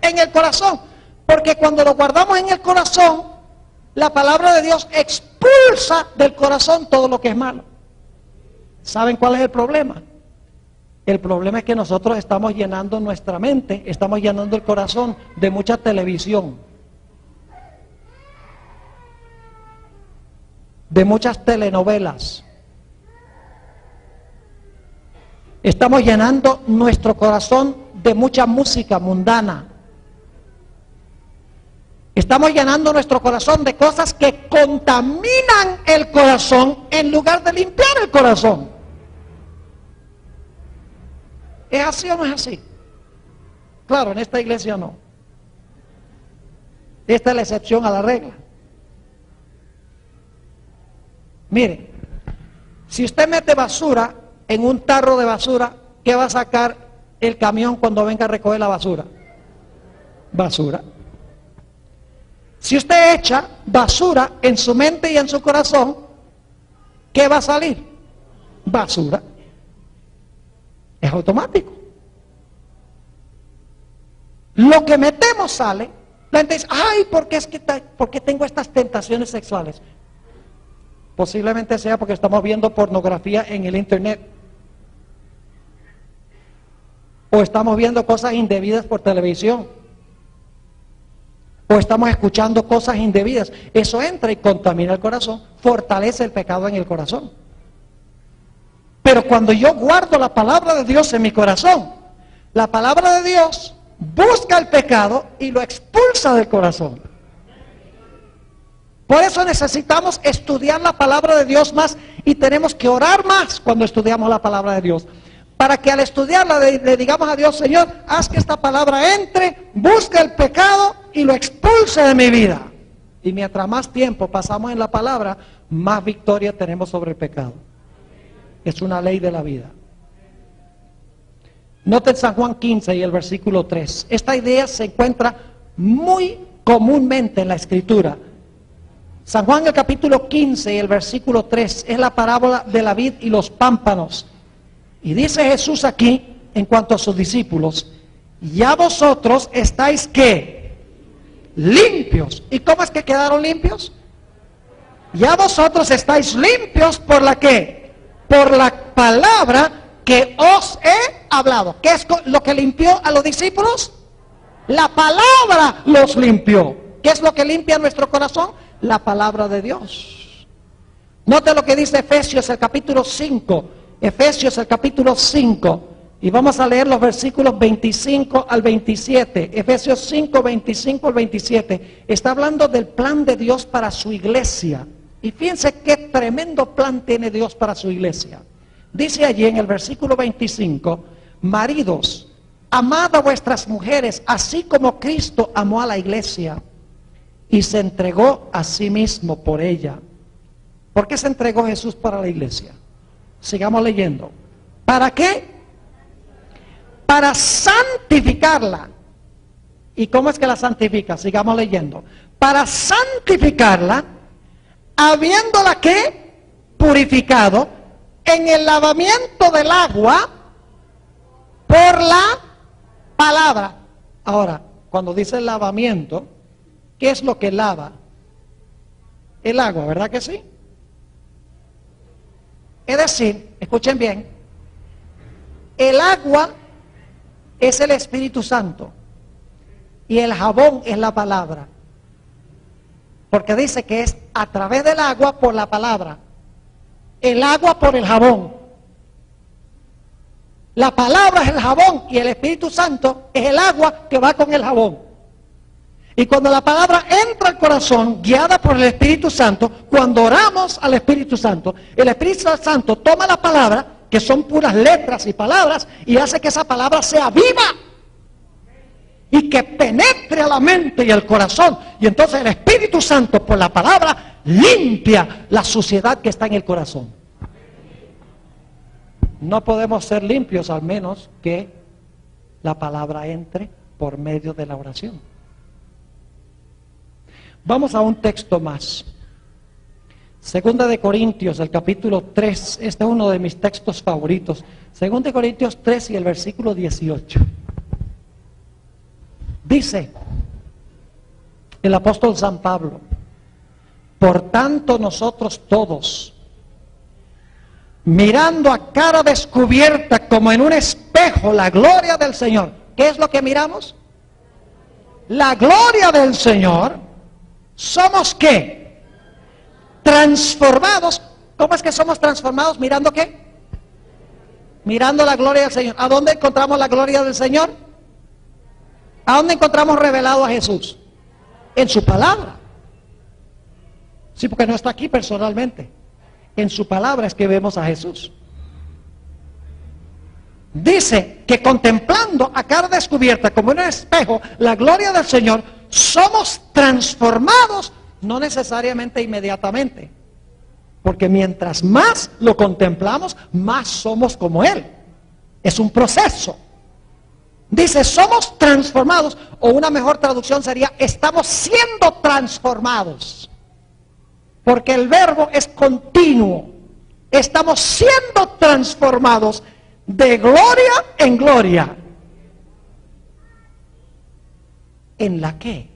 En el corazón. Porque cuando lo guardamos en el corazón, la palabra de Dios expulsa del corazón todo lo que es malo. ¿Saben cuál es el problema? El problema es que nosotros estamos llenando nuestra mente, estamos llenando el corazón de mucha televisión, de muchas telenovelas. Estamos llenando nuestro corazón de mucha música mundana. Estamos llenando nuestro corazón de cosas que contaminan el corazón en lugar de limpiar el corazón. ¿Es así o no es así? Claro, en esta iglesia no. Esta es la excepción a la regla. Mire, si usted mete basura en un tarro de basura, ¿qué va a sacar el camión cuando venga a recoger la basura? Basura. Si usted echa basura en su mente y en su corazón, ¿qué va a salir? Basura. Es automático. Lo que metemos sale. La gente dice, ay, ¿por qué tengo estas tentaciones sexuales? Posiblemente sea porque estamos viendo pornografía en el internet. O estamos viendo cosas indebidas por televisión. O estamos escuchando cosas indebidas. Eso entra y contamina el corazón, fortalece el pecado en el corazón. Pero cuando yo guardo la palabra de Dios en mi corazón, la palabra de Dios busca el pecado y lo expulsa del corazón. Por eso necesitamos estudiar la palabra de Dios más y tenemos que orar más cuando estudiamos la palabra de Dios. Para que al estudiarla le digamos a Dios, Señor, haz que esta palabra entre, busque el pecado y lo expulse de mi vida. Y mientras más tiempo pasamos en la palabra, más victoria tenemos sobre el pecado. Es una ley de la vida. Noten San Juan 15 y el versículo 3. Esta idea se encuentra muy comúnmente en la Escritura. San Juan el capítulo 15 y el versículo 3 es la parábola de la vid y los pámpanos. Y dice Jesús aquí, en cuanto a sus discípulos, ya vosotros estáis ¿qué? Limpios. ¿Y cómo es que quedaron limpios? Ya vosotros estáis limpios por la ¿qué? Por la palabra que os he hablado. ¿Qué es lo que limpió a los discípulos? La palabra los limpió. ¿Qué es lo que limpia nuestro corazón? La palabra de Dios. Note lo que dice Efesios el capítulo 5. Efesios el capítulo 5. Y vamos a leer los versículos 25 al 27. Efesios 5, 25 al 27. Está hablando del plan de Dios para su iglesia. Y fíjense qué tremendo plan tiene Dios para su iglesia. Dice allí en el versículo 25, maridos, amad a vuestras mujeres, así como Cristo amó a la iglesia y se entregó a sí mismo por ella, ¿Por qué se entregó Jesús para la iglesia? Sigamos leyendo. ¿Para qué? Para santificarla. ¿Y cómo es que la santifica? Sigamos leyendo. Para santificarla, habiéndola que purificado en el lavamiento del agua por la palabra. Ahora, cuando dice lavamiento, ¿qué es lo que lava? El agua, ¿verdad que sí? Es decir, escuchen bien, el agua es el Espíritu Santo y el jabón es la palabra. Porque dice que es a través del agua por la palabra, el agua por el jabón. La palabra es el jabón y el Espíritu Santo es el agua que va con el jabón. Y cuando la palabra entra al corazón, guiada por el Espíritu Santo, cuando oramos al Espíritu Santo, el Espíritu Santo toma la palabra, que son puras letras y palabras, y hace que esa palabra sea viva y que penetre a la mente y al corazón. Y entonces el Espíritu Santo, por la palabra, limpia la suciedad que está en el corazón. No podemos ser limpios al menos que la palabra entre por medio de la oración. Vamos a un texto más. Segunda de Corintios, el capítulo 3. Este es uno de mis textos favoritos. Segunda de Corintios 3 y el versículo 18. Dice el apóstol San Pablo: por tanto nosotros todos, mirando a cara descubierta como en un espejo la gloria del Señor. ¿Qué es lo que miramos? La gloria del Señor. ¿Somos qué? Transformados. ¿Cómo es que somos transformados? ¿Mirando qué? Mirando la gloria del Señor. ¿A dónde encontramos la gloria del Señor? ¿A dónde encontramos revelado a Jesús? En su palabra. Sí, porque no está aquí personalmente. En su palabra es que vemos a Jesús. Dice que contemplando a cara descubierta como en un espejo la gloria del Señor, somos transformados, no necesariamente inmediatamente, porque mientras más lo contemplamos, más somos como Él. Es un proceso. Dice, somos transformados, o una mejor traducción sería, estamos siendo transformados, porque el verbo es continuo. Estamos siendo transformados de gloria en gloria. ¿En la qué?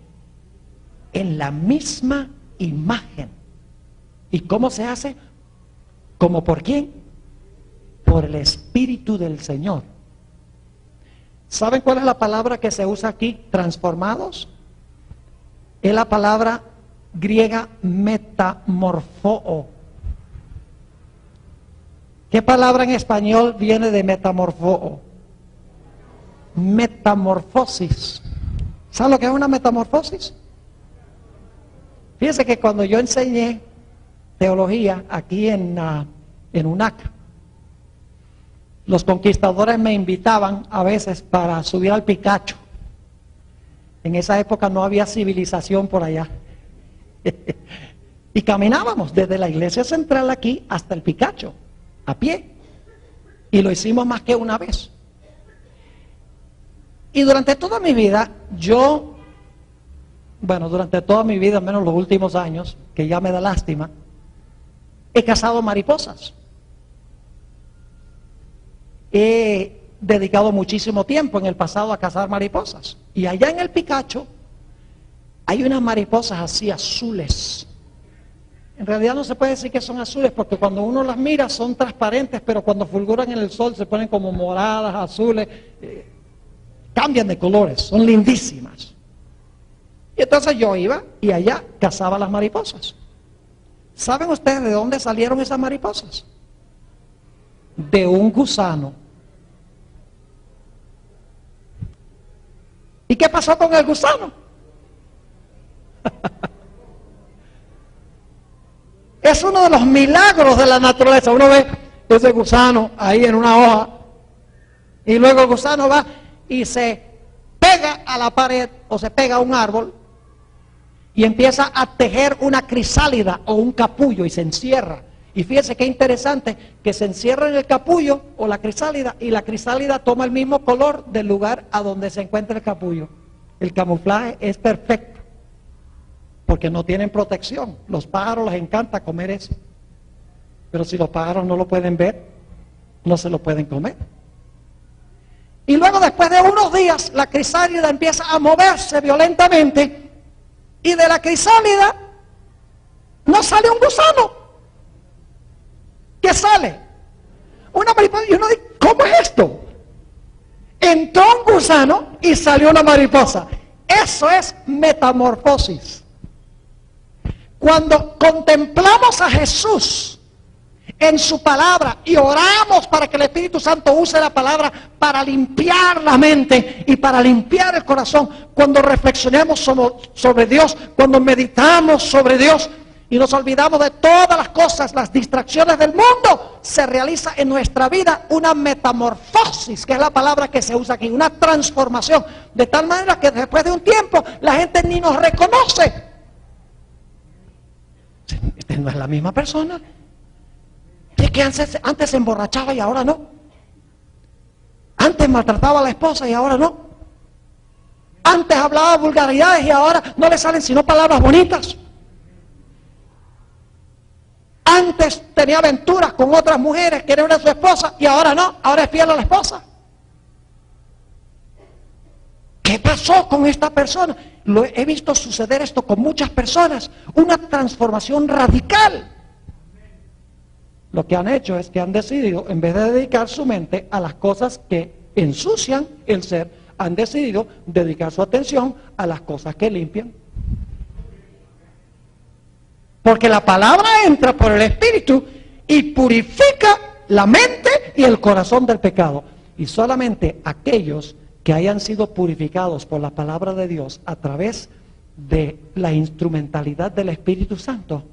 En la misma imagen. ¿Y cómo se hace? ¿Cómo por quién? Por el Espíritu del Señor. ¿Saben cuál es la palabra que se usa aquí? Transformados. Es la palabra griega metamorfoo. ¿Qué palabra en español viene de metamorfoo? Metamorfosis. ¿Saben lo que es una metamorfosis? Fíjense que cuando yo enseñé teología aquí en UNAC, los conquistadores me invitaban a veces para subir al Picacho. En esa época no había civilización por allá. Y caminábamos desde la iglesia central aquí hasta el Picacho, a pie. Y lo hicimos más que una vez. Y durante toda mi vida, durante toda mi vida, menos los últimos años, que ya me da lástima, he cazado mariposas. He dedicado muchísimo tiempo en el pasado a cazar mariposas. Y allá en el Picacho hay unas mariposas así azules. En realidad no se puede decir que son azules, porque cuando uno las mira son transparentes, pero cuando fulguran en el sol se ponen como moradas, azules, cambian de colores, son lindísimas. Y entonces yo iba y allá cazaba las mariposas. ¿Saben ustedes de dónde salieron esas mariposas? De un gusano. ¿Y qué pasó con el gusano? Es uno de los milagros de la naturaleza. Uno ve ese gusano ahí en una hoja y luego el gusano va y se pega a la pared o se pega a un árbol y empieza a tejer una crisálida o un capullo y se encierra. Y fíjense qué interesante, que se encierra en el capullo o la crisálida, y la crisálida toma el mismo color del lugar a donde se encuentra el capullo. El camuflaje es perfecto, porque no tienen protección. Los pájaros les encanta comer eso, pero si los pájaros no lo pueden ver, no se lo pueden comer. Y luego, después de unos días, la crisálida empieza a moverse violentamente, y de la crisálida no sale un gusano. ¿Qué sale? Una mariposa. Y uno dice, ¿cómo es esto? Entró un gusano y salió una mariposa. Eso es metamorfosis. Cuando contemplamos a Jesús en su palabra y oramos para que el Espíritu Santo use la palabra para limpiar la mente y para limpiar el corazón, cuando reflexionemos sobre Dios, cuando meditamos sobre Dios y nos olvidamos de todas las cosas, las distracciones del mundo, se realiza en nuestra vida una metamorfosis, que es la palabra que se usa aquí, una transformación, de tal manera que después de un tiempo la gente ni nos reconoce. Esta no es la misma persona. Es que antes se emborrachaba y ahora no. Antes maltrataba a la esposa y ahora no. Antes hablaba vulgaridades y ahora no le salen sino palabras bonitas. Antes tenía aventuras con otras mujeres que eran su esposa y ahora no, ahora es fiel a la esposa. ¿Qué pasó con esta persona? He visto suceder esto con muchas personas, una transformación radical. Lo que han hecho es que han decidido, en vez de dedicar su mente a las cosas que ensucian el ser, han decidido dedicar su atención a las cosas que limpian. Porque la palabra entra por el Espíritu y purifica la mente y el corazón del pecado. Y solamente aquellos que hayan sido purificados por la palabra de Dios a través de la instrumentalidad del Espíritu Santo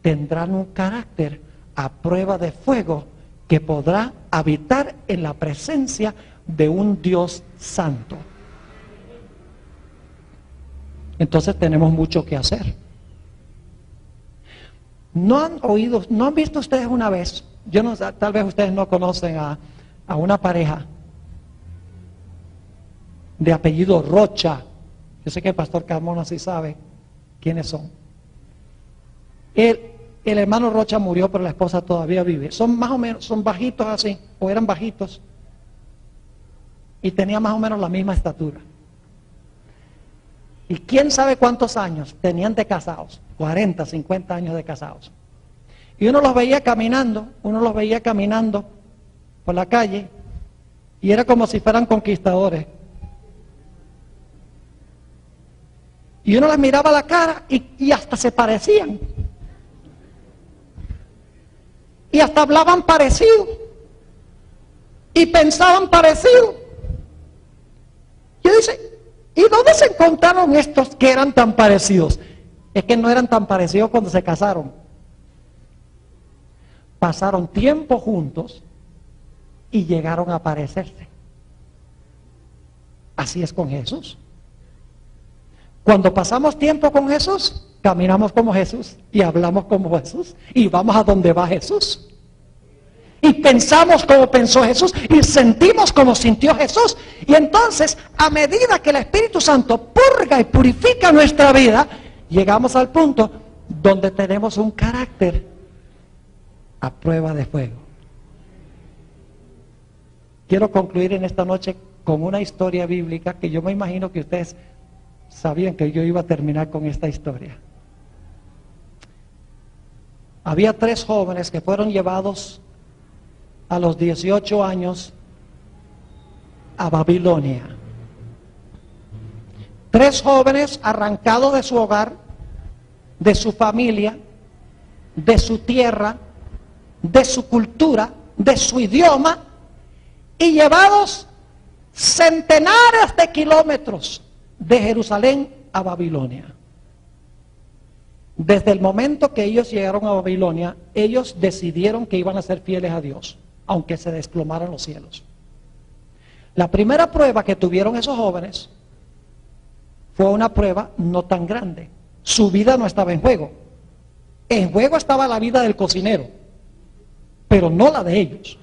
tendrán un carácter a prueba de fuego que podrá habitar en la presencia de un Dios santo. Entonces tenemos mucho que hacer. ¿No han visto ustedes una vez? Yo no, tal vez ustedes no conocen a una pareja de apellido Rocha. Yo sé que el pastor Carmona sí sabe quiénes son. El hermano Rocha murió, pero la esposa todavía vive. Son más o menos, son bajitos así, o eran bajitos. Y tenían más o menos la misma estatura. Y quién sabe cuántos años tenían de casados, 40, 50 años de casados. Y uno los veía caminando por la calle, y era como si fueran conquistadores. Y uno les miraba la cara y hasta se parecían. Y hasta hablaban parecido. Y pensaban parecido. Yo dice, ¿y dónde se encontraron estos que eran tan parecidos? Es que no eran tan parecidos cuando se casaron. Pasaron tiempo juntos y llegaron a parecerse. Así es con Jesús. Cuando pasamos tiempo con Jesús, caminamos como Jesús y hablamos como Jesús y vamos a donde va Jesús. Y pensamos como pensó Jesús y sentimos como sintió Jesús. Y entonces, a medida que el Espíritu Santo purga y purifica nuestra vida, llegamos al punto donde tenemos un carácter a prueba de fuego. Quiero concluir en esta noche con una historia bíblica que yo me imagino que ustedes sabían que yo iba a terminar con esta historia. Había 3 jóvenes que fueron llevados a los 18 años a Babilonia. 3 jóvenes arrancados de su hogar, de su familia, de su tierra, de su cultura, de su idioma, y llevados centenares de kilómetros de Jerusalén a Babilonia. Desde el momento que ellos llegaron a Babilonia, ellos decidieron que iban a ser fieles a Dios, aunque se desplomaran los cielos. La primera prueba que tuvieron esos jóvenes fue una prueba no tan grande, Su vida no estaba en juego. En juego estaba la vida del cocinero, pero no la de ellos.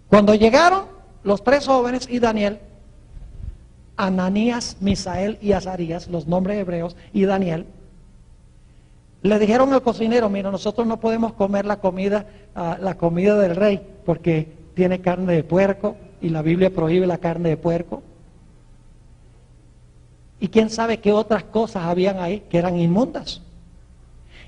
Cuando llegaron los tres jóvenes y Daniel, Ananías, Misael y Azarías, los nombres hebreos, y Daniel, le dijeron al cocinero: mira, nosotros no podemos comer la comida del rey porque tiene carne de puerco y la Biblia prohíbe la carne de puerco. Y quién sabe qué otras cosas habían ahí que eran inmundas.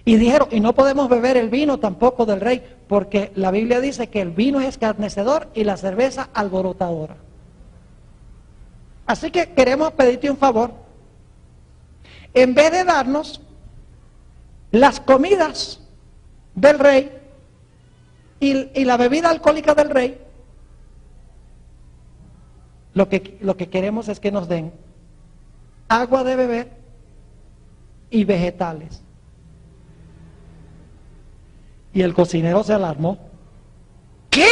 Y dijeron: y no podemos beber el vino tampoco del rey, porque la Biblia dice que el vino es escarnecedor y la cerveza alborotadora. Así que queremos pedirte un favor. En vez de darnos las comidas del rey y la bebida alcohólica del rey, lo que queremos es que nos den agua de beber y vegetales. Y el cocinero se alarmó. ¿Qué?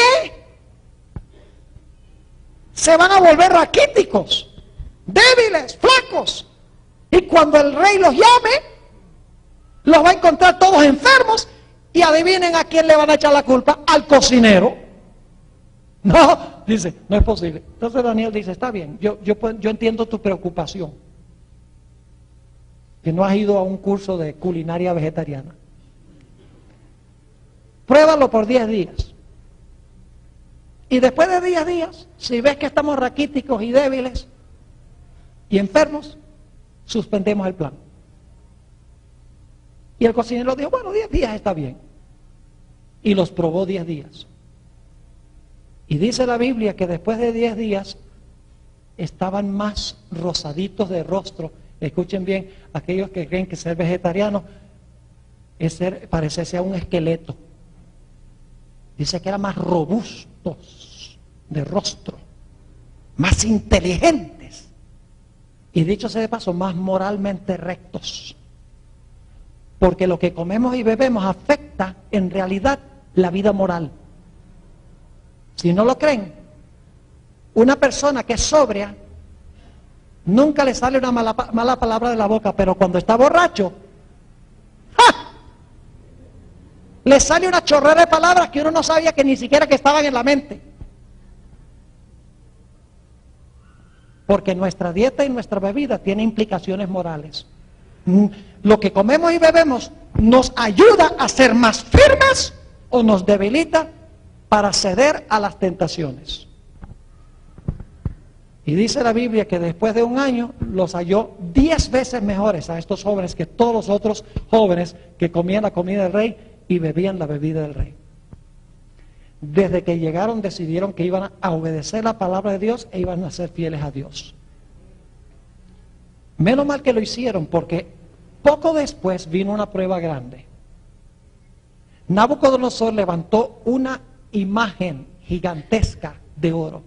Se van a volver raquíticos, débiles, flacos. Y cuando el rey los llame, los va a encontrar todos enfermos. Y adivinen a quién le van a echar la culpa: al cocinero. No, dice, no es posible. Entonces Daniel dice: está bien, yo entiendo tu preocupación, que no has ido a un curso de culinaria vegetariana. Pruébalo por 10 días. Y después de 10 días, si ves que estamos raquíticos y débiles y enfermos, suspendemos el plan. Y el cocinero dijo: bueno, 10 días está bien. Y los probó 10 días. Y dice la Biblia que después de 10 días estaban más rosaditos de rostro. Escuchen bien, aquellos que creen que ser vegetariano es parecerse a un esqueleto. Dice que eran más robustos de rostro, más inteligentes. Y dicho sea de paso, más moralmente rectos. Porque lo que comemos y bebemos afecta en realidad la vida moral. Si no lo creen, una persona que es sobria, nunca le sale una mala palabra de la boca, pero cuando está borracho, ¡ja!, le sale una chorrera de palabras que uno no sabía que ni siquiera que estaban en la mente. Porque nuestra dieta y nuestra bebida tiene implicaciones morales. Lo que comemos y bebemos nos ayuda a ser más firmes o nos debilita para ceder a las tentaciones. Y dice la Biblia que después de un año los halló 10 veces mejores a estos jóvenes que todos los otros jóvenes que comían la comida del rey y bebían la bebida del rey. Desde que llegaron decidieron que iban a obedecer la palabra de Dios e iban a ser fieles a Dios. Menos mal que lo hicieron, porque poco después vino una prueba grande. Nabucodonosor levantó una imagen gigantesca de oro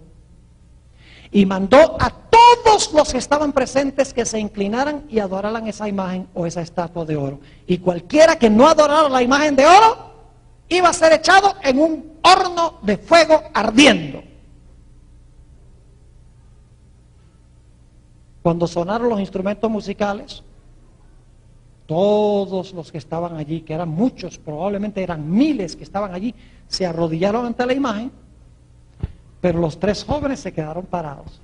y mandó a todos los que estaban presentes que se inclinaran y adoraran esa imagen o esa estatua de oro. Y cualquiera que no adorara la imagen de oro iba a ser echado en un horno de fuego ardiendo. Cuando sonaron los instrumentos musicales, todos los que estaban allí, que eran muchos, probablemente eran miles que estaban allí, se arrodillaron ante la imagen, pero los tres jóvenes se quedaron parados.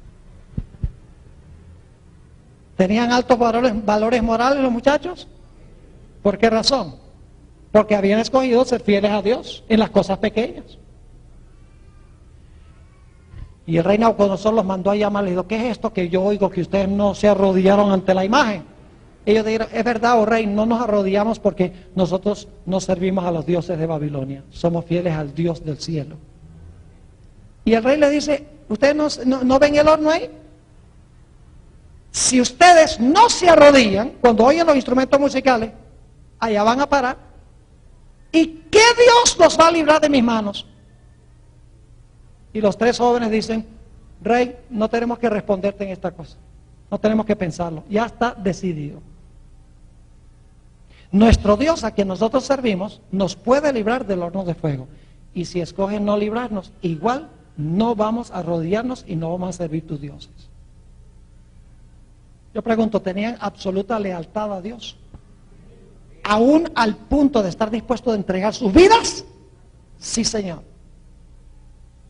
¿Tenían altos valores morales los muchachos? ¿Por qué razón? Porque habían escogido ser fieles a Dios en las cosas pequeñas. Y el rey Nabucodonosor los mandó a llamar, le dijo: ¿qué es esto que yo oigo que ustedes no se arrodillaron ante la imagen? Ellos dijeron: es verdad, oh rey, no nos arrodillamos porque nosotros no servimos a los dioses de Babilonia, somos fieles al Dios del cielo. Y el rey le dice: ¿ustedes no ven el horno ahí? Si ustedes no se arrodillan cuando oyen los instrumentos musicales, allá van a parar. ¿Y qué Dios los va a librar de mis manos? Y los tres jóvenes dicen: rey, no tenemos que responderte en esta cosa, no tenemos que pensarlo, ya está decidido. Nuestro Dios, a quien nosotros servimos, nos puede librar del horno de fuego. Y si escogen no librarnos, igual no vamos a arrodillarnos y no vamos a servir tus dioses. Yo pregunto, ¿tenían absoluta lealtad a Dios? ¿Aún al punto de estar dispuestos a entregar sus vidas? Sí, Señor.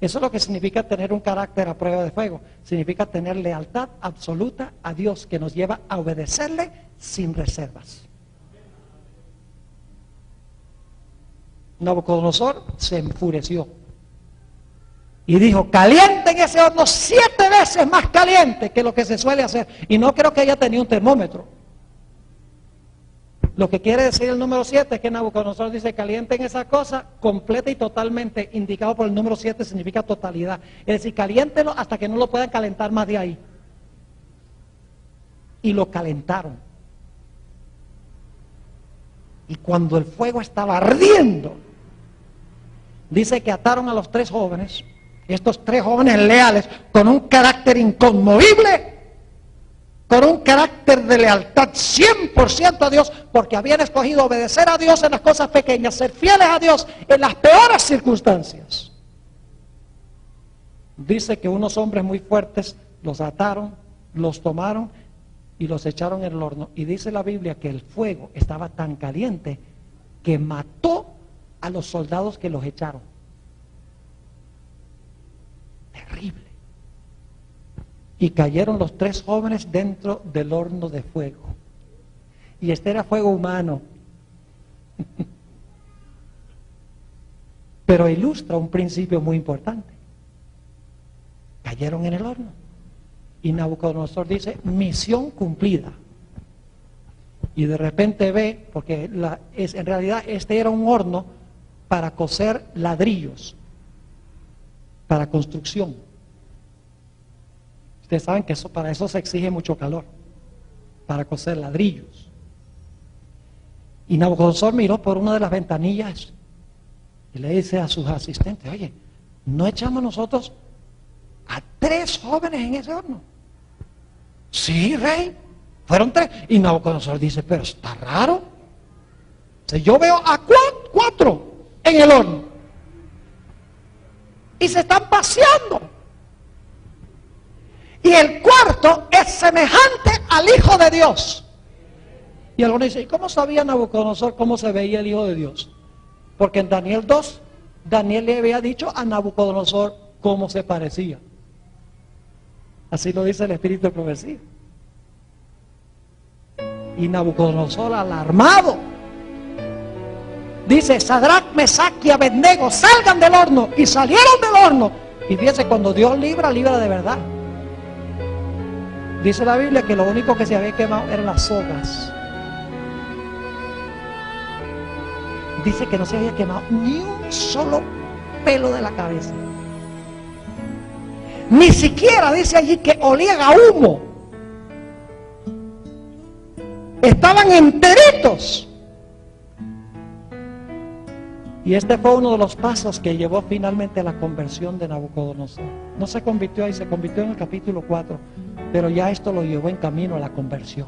Eso es lo que significa tener un carácter a prueba de fuego. Significa tener lealtad absoluta a Dios, que nos lleva a obedecerle sin reservas. Nabucodonosor se enfureció y dijo: calienten ese horno 7 veces más caliente que lo que se suele hacer. Y no creo que haya tenido un termómetro. Lo que quiere decir el número 7 es que Nabucodonosor dice: calienten esa cosa completa y totalmente. Indicado por el número 7 significa totalidad. Es decir, caliéntenlo hasta que no lo puedan calentar más de ahí. Y lo calentaron. Y cuando el fuego estaba ardiendo, dice que ataron a los 3 jóvenes, estos 3 jóvenes leales, con un carácter inconmovible, con un carácter de lealtad 100% a Dios, porque habían escogido obedecer a Dios en las cosas pequeñas, ser fieles a Dios en las peores circunstancias. Dice que unos hombres muy fuertes los ataron, los tomaron y los echaron en el horno. Y dice la Biblia que el fuego estaba tan caliente que mató a los soldados que los echaron. Terrible. Y cayeron los 3 jóvenes dentro del horno de fuego. Y este era fuego humano. Pero ilustra un principio muy importante. Cayeron en el horno. Y Nabucodonosor dice: misión cumplida. Y de repente ve, porque en realidad este era un horno para cocer ladrillos, para construcción. Ustedes saben que para eso se exige mucho calor, para cocer ladrillos. Y Nabucodonosor miró por una de las ventanillas y le dice a sus asistentes: oye, ¿no echamos nosotros a 3 jóvenes en ese horno? Sí, rey, fueron 3. Y Nabucodonosor dice: pero está raro. Si yo veo a 4 en el horno y se están paseando, y el cuarto es semejante al Hijo de Dios. Y algunos dicen: ¿y cómo sabía Nabucodonosor cómo se veía el Hijo de Dios? Porque en Daniel 2, Daniel le había dicho a Nabucodonosor cómo se parecía. Así lo dice el Espíritu de Profecía. Y Nabucodonosor, alarmado, dice: Sadrach, Mesach y Abednego, salgan del horno. Y salieron del horno. Y fíjense, cuando Dios libra, libra de verdad. Dice la Biblia que lo único que se había quemado eran las sogas. Dice que no se había quemado ni un solo pelo de la cabeza. Ni siquiera dice allí que olían a humo. Estaban enteritos. Y este fue uno de los pasos que llevó finalmente a la conversión de Nabucodonosor. No se convirtió ahí, se convirtió en el capítulo 4, pero ya esto lo llevó en camino a la conversión.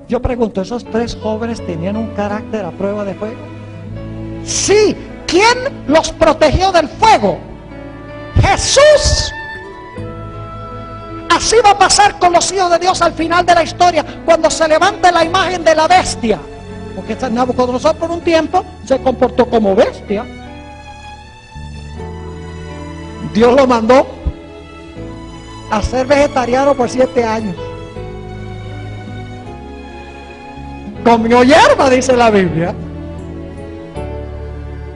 Yo pregunto, ¿esos 3 jóvenes tenían un carácter a prueba de fuego? Sí. ¿Quién los protegió del fuego? Jesús. Así va a pasar con los hijos de Dios al final de la historia, cuando se levante la imagen de la bestia. Porque Nabucodonosor por un tiempo se comportó como bestia. Dios lo mandó a ser vegetariano por 7 años. Comió hierba, dice la Biblia.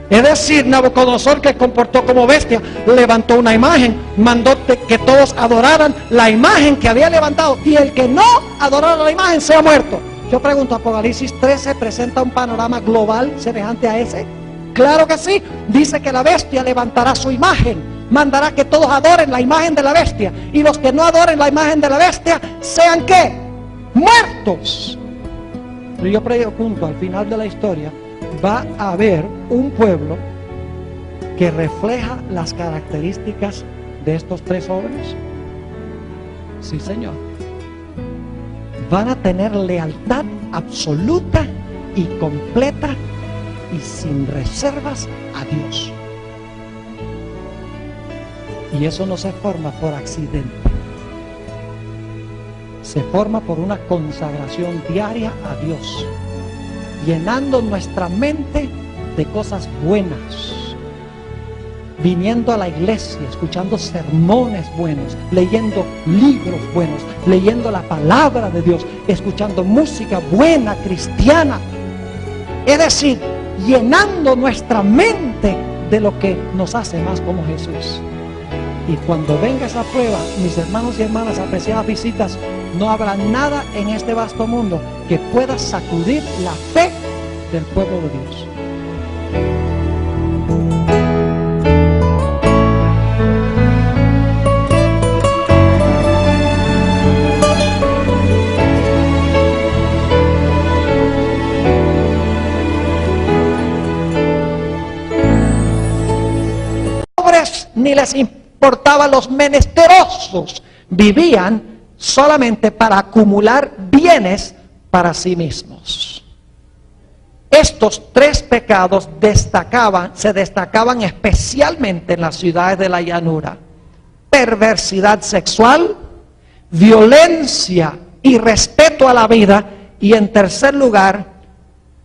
Es decir, Nabucodonosor, que comportó como bestia, levantó una imagen, mandó que todos adoraran la imagen que había levantado, y el que no adorara la imagen sea muerto. Yo pregunto, ¿Apocalipsis 13 presenta un panorama global semejante a ese? Claro que sí. Dice que la bestia levantará su imagen, mandará que todos adoren la imagen de la bestia, y los que no adoren la imagen de la bestia sean ¿qué? Muertos. Pero yo pregunto, al final de la historia va a haber un pueblo que refleja las características de estos 3 jóvenes. Sí, Señor. Van a tener lealtad absoluta y completa y sin reservas a Dios. Y eso no se forma por accidente. se forma por una consagración diaria a Dios, llenando nuestra mente de cosas buenas, viniendo a la iglesia, escuchando sermones buenos, leyendo libros buenos, leyendo la palabra de Dios, escuchando música buena, cristiana. Es decir, llenando nuestra mente de lo que nos hace más como Jesús. Y cuando venga esa prueba, mis hermanos y hermanas, apreciadas visitas, no habrá nada en este vasto mundo que pueda sacudir la fe del pueblo de Dios. Ni les importaba los menesterosos, vivían solamente para acumular bienes para sí mismos. Estos tres pecados se destacaban especialmente en las ciudades de la llanura: perversidad sexual, violencia y respeto a la vida, y en tercer lugar,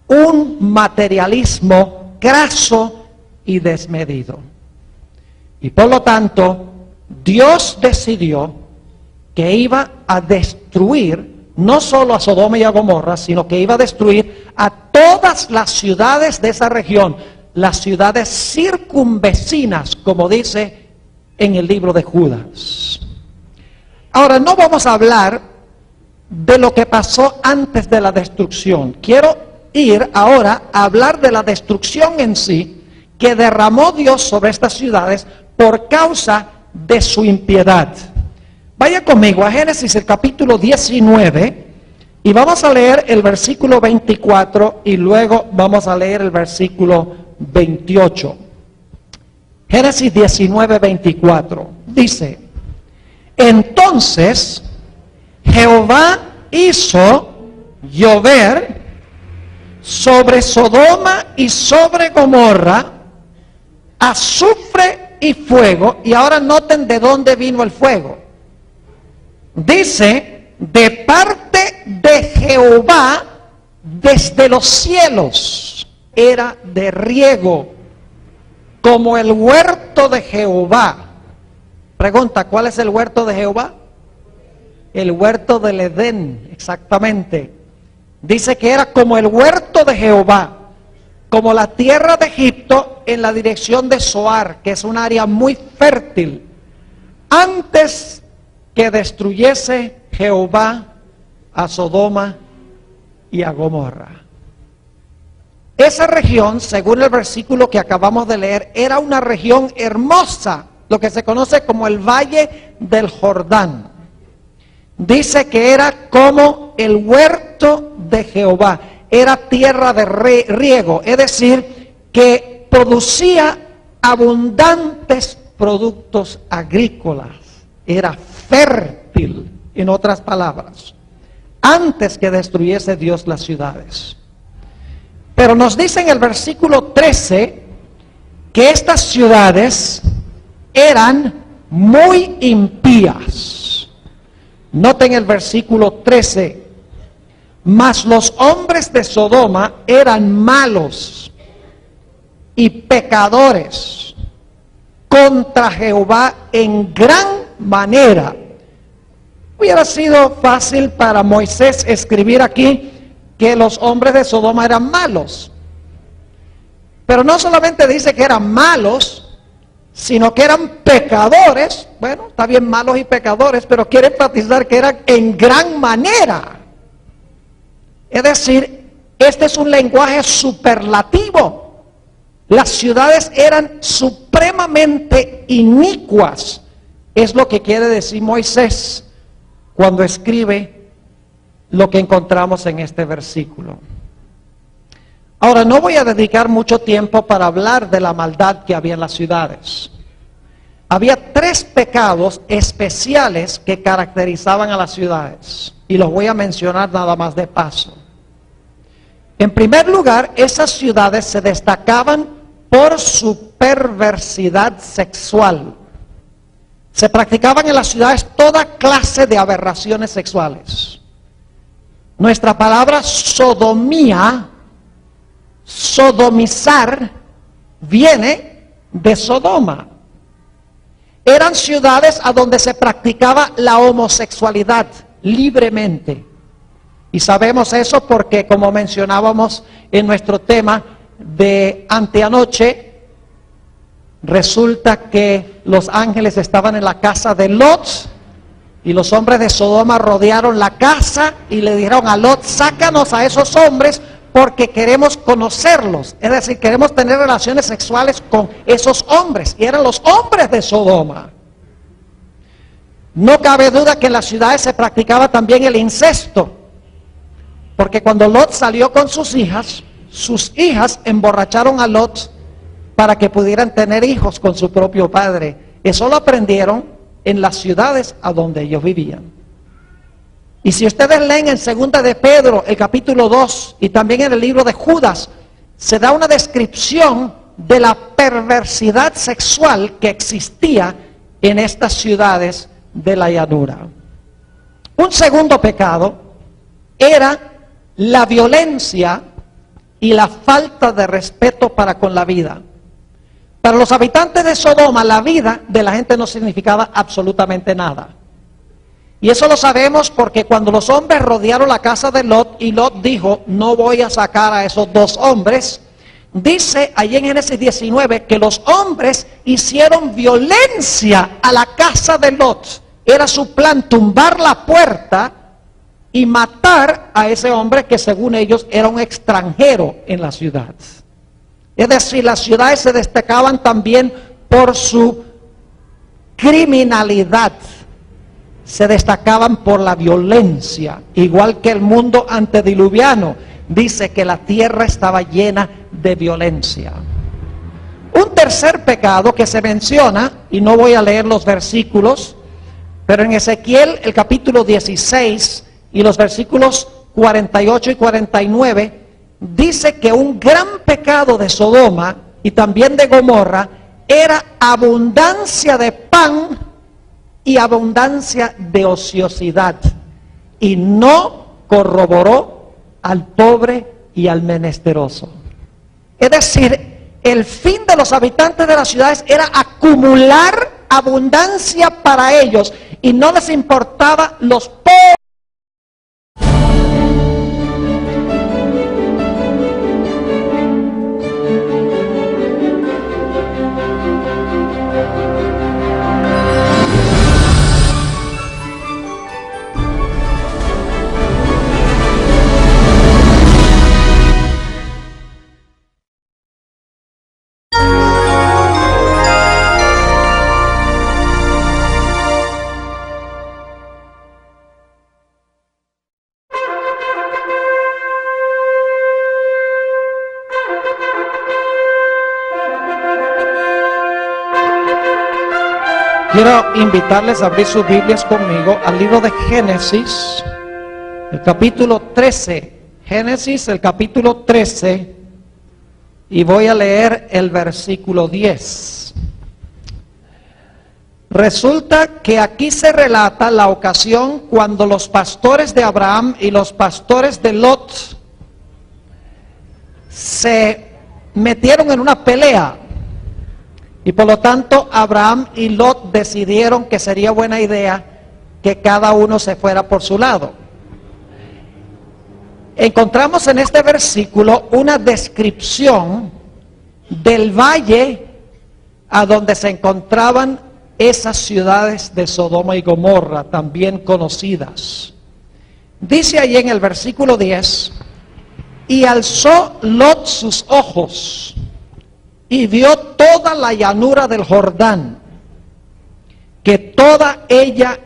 un materialismo craso y desmedido. Y por lo tanto, Dios decidió que iba a destruir no solo a Sodoma y a Gomorra, sino que iba a destruir a todas las ciudades de esa región, las ciudades circunvecinas, como dice en el libro de Judas. Ahora, no vamos a hablar de lo que pasó antes de la destrucción. Quiero ir ahora a hablar de la destrucción en sí que derramó Dios sobre estas ciudades por causa de su impiedad. Vaya conmigo a Génesis, el capítulo 19, y vamos a leer el versículo 24 y luego vamos a leer el versículo 28. Génesis 19, 24. Dice: entonces Jehová hizo llover sobre Sodoma y sobre Gomorra azufre y fuego. Y ahora noten de dónde vino el fuego. Dice: de parte de Jehová desde los cielos. Era de riego, como el huerto de Jehová. Pregunta: ¿cuál es el huerto de Jehová? El huerto del Edén, exactamente. Dice que era como el huerto de Jehová, como la tierra de Egipto en la dirección de Zoar, que es un área muy fértil, antes que destruyese Jehová a Sodoma y a Gomorra. Esa región, según el versículo que acabamos de leer, era una región hermosa, lo que se conoce como el Valle del Jordán. Dice que era como el huerto de Jehová. Era tierra de riego, es decir, que producía abundantes productos agrícolas. Era fértil, en otras palabras, antes que destruyese Dios las ciudades. Pero nos dice en el versículo 13 que estas ciudades eran muy impías. Noten el versículo 13. Mas los hombres de Sodoma eran malos y pecadores contra Jehová en gran manera. Hubiera sido fácil para Moisés escribir aquí que los hombres de Sodoma eran malos. Pero no solamente dice que eran malos, sino que eran pecadores. Bueno, está bien, malos y pecadores, pero quiere enfatizar que eran en gran manera. Es decir, este es un lenguaje superlativo. Las ciudades eran supremamente inicuas. Es lo que quiere decir Moisés cuando escribe lo que encontramos en este versículo. Ahora, no voy a dedicar mucho tiempo para hablar de la maldad que había en las ciudades. Había tres pecados especiales que caracterizaban a las ciudades, y los voy a mencionar nada más de paso. En primer lugar, esas ciudades se destacaban por su perversidad sexual. Se practicaban en las ciudades toda clase de aberraciones sexuales. Nuestra palabra sodomía, sodomizar, viene de Sodoma. Eran ciudades a donde se practicaba la homosexualidad libremente. Y sabemos eso porque, como mencionábamos en nuestro tema de anteanoche, resulta que los ángeles estaban en la casa de Lot y los hombres de Sodoma rodearon la casa y le dijeron a Lot: sácanos a esos hombres porque queremos conocerlos, es decir, queremos tener relaciones sexuales con esos hombres. Y eran los hombres de Sodoma. No cabe duda que en las ciudades se practicaba también el incesto, porque cuando Lot salió con sus hijas emborracharon a Lot para que pudieran tener hijos con su propio padre. Eso lo aprendieron en las ciudades a donde ellos vivían. Y si ustedes leen en 2 de Pedro, el capítulo 2, y también en el libro de Judas, se da una descripción de la perversidad sexual que existía en estas ciudades de la llanura. Un segundo pecado era la violencia y la falta de respeto para con la vida. Para los habitantes de Sodoma, la vida de la gente no significaba absolutamente nada. Y eso lo sabemos porque cuando los hombres rodearon la casa de Lot y Lot dijo: no voy a sacar a esos dos hombres, dice allí en Génesis 19 que los hombres hicieron violencia a la casa de Lot. Era su plan tumbar la puerta y matar a ese hombre que según ellos era un extranjero en la ciudad. Es decir, las ciudades se destacaban también por su criminalidad, se destacaban por la violencia, igual que el mundo antediluviano. Dice que la tierra estaba llena de violencia. Un tercer pecado que se menciona, y no voy a leer los versículos, pero en Ezequiel el capítulo 16 y los versículos 48 y 49, dice que un gran pecado de Sodoma y también de Gomorra era abundancia de pan y abundancia de ociosidad, y no corroboró al pobre y al menesteroso. Es decir, el fin de los habitantes de las ciudades era acumular abundancia para ellos y no les importaba los pobres. Quiero invitarles a abrir sus Biblias conmigo al libro de Génesis, el capítulo 13. Génesis, el capítulo 13, y voy a leer el versículo 10. Resulta que aquí se relata la ocasión cuando los pastores de Abraham y los pastores de Lot se metieron en una pelea. Y por lo tanto Abraham y Lot decidieron que sería buena idea que cada uno se fuera por su lado. Encontramos en este versículo una descripción del valle a donde se encontraban esas ciudades de Sodoma y Gomorra, también conocidas. Dice allí en el versículo 10: y alzó Lot sus ojos y vio toda la llanura del Jordán, que toda ella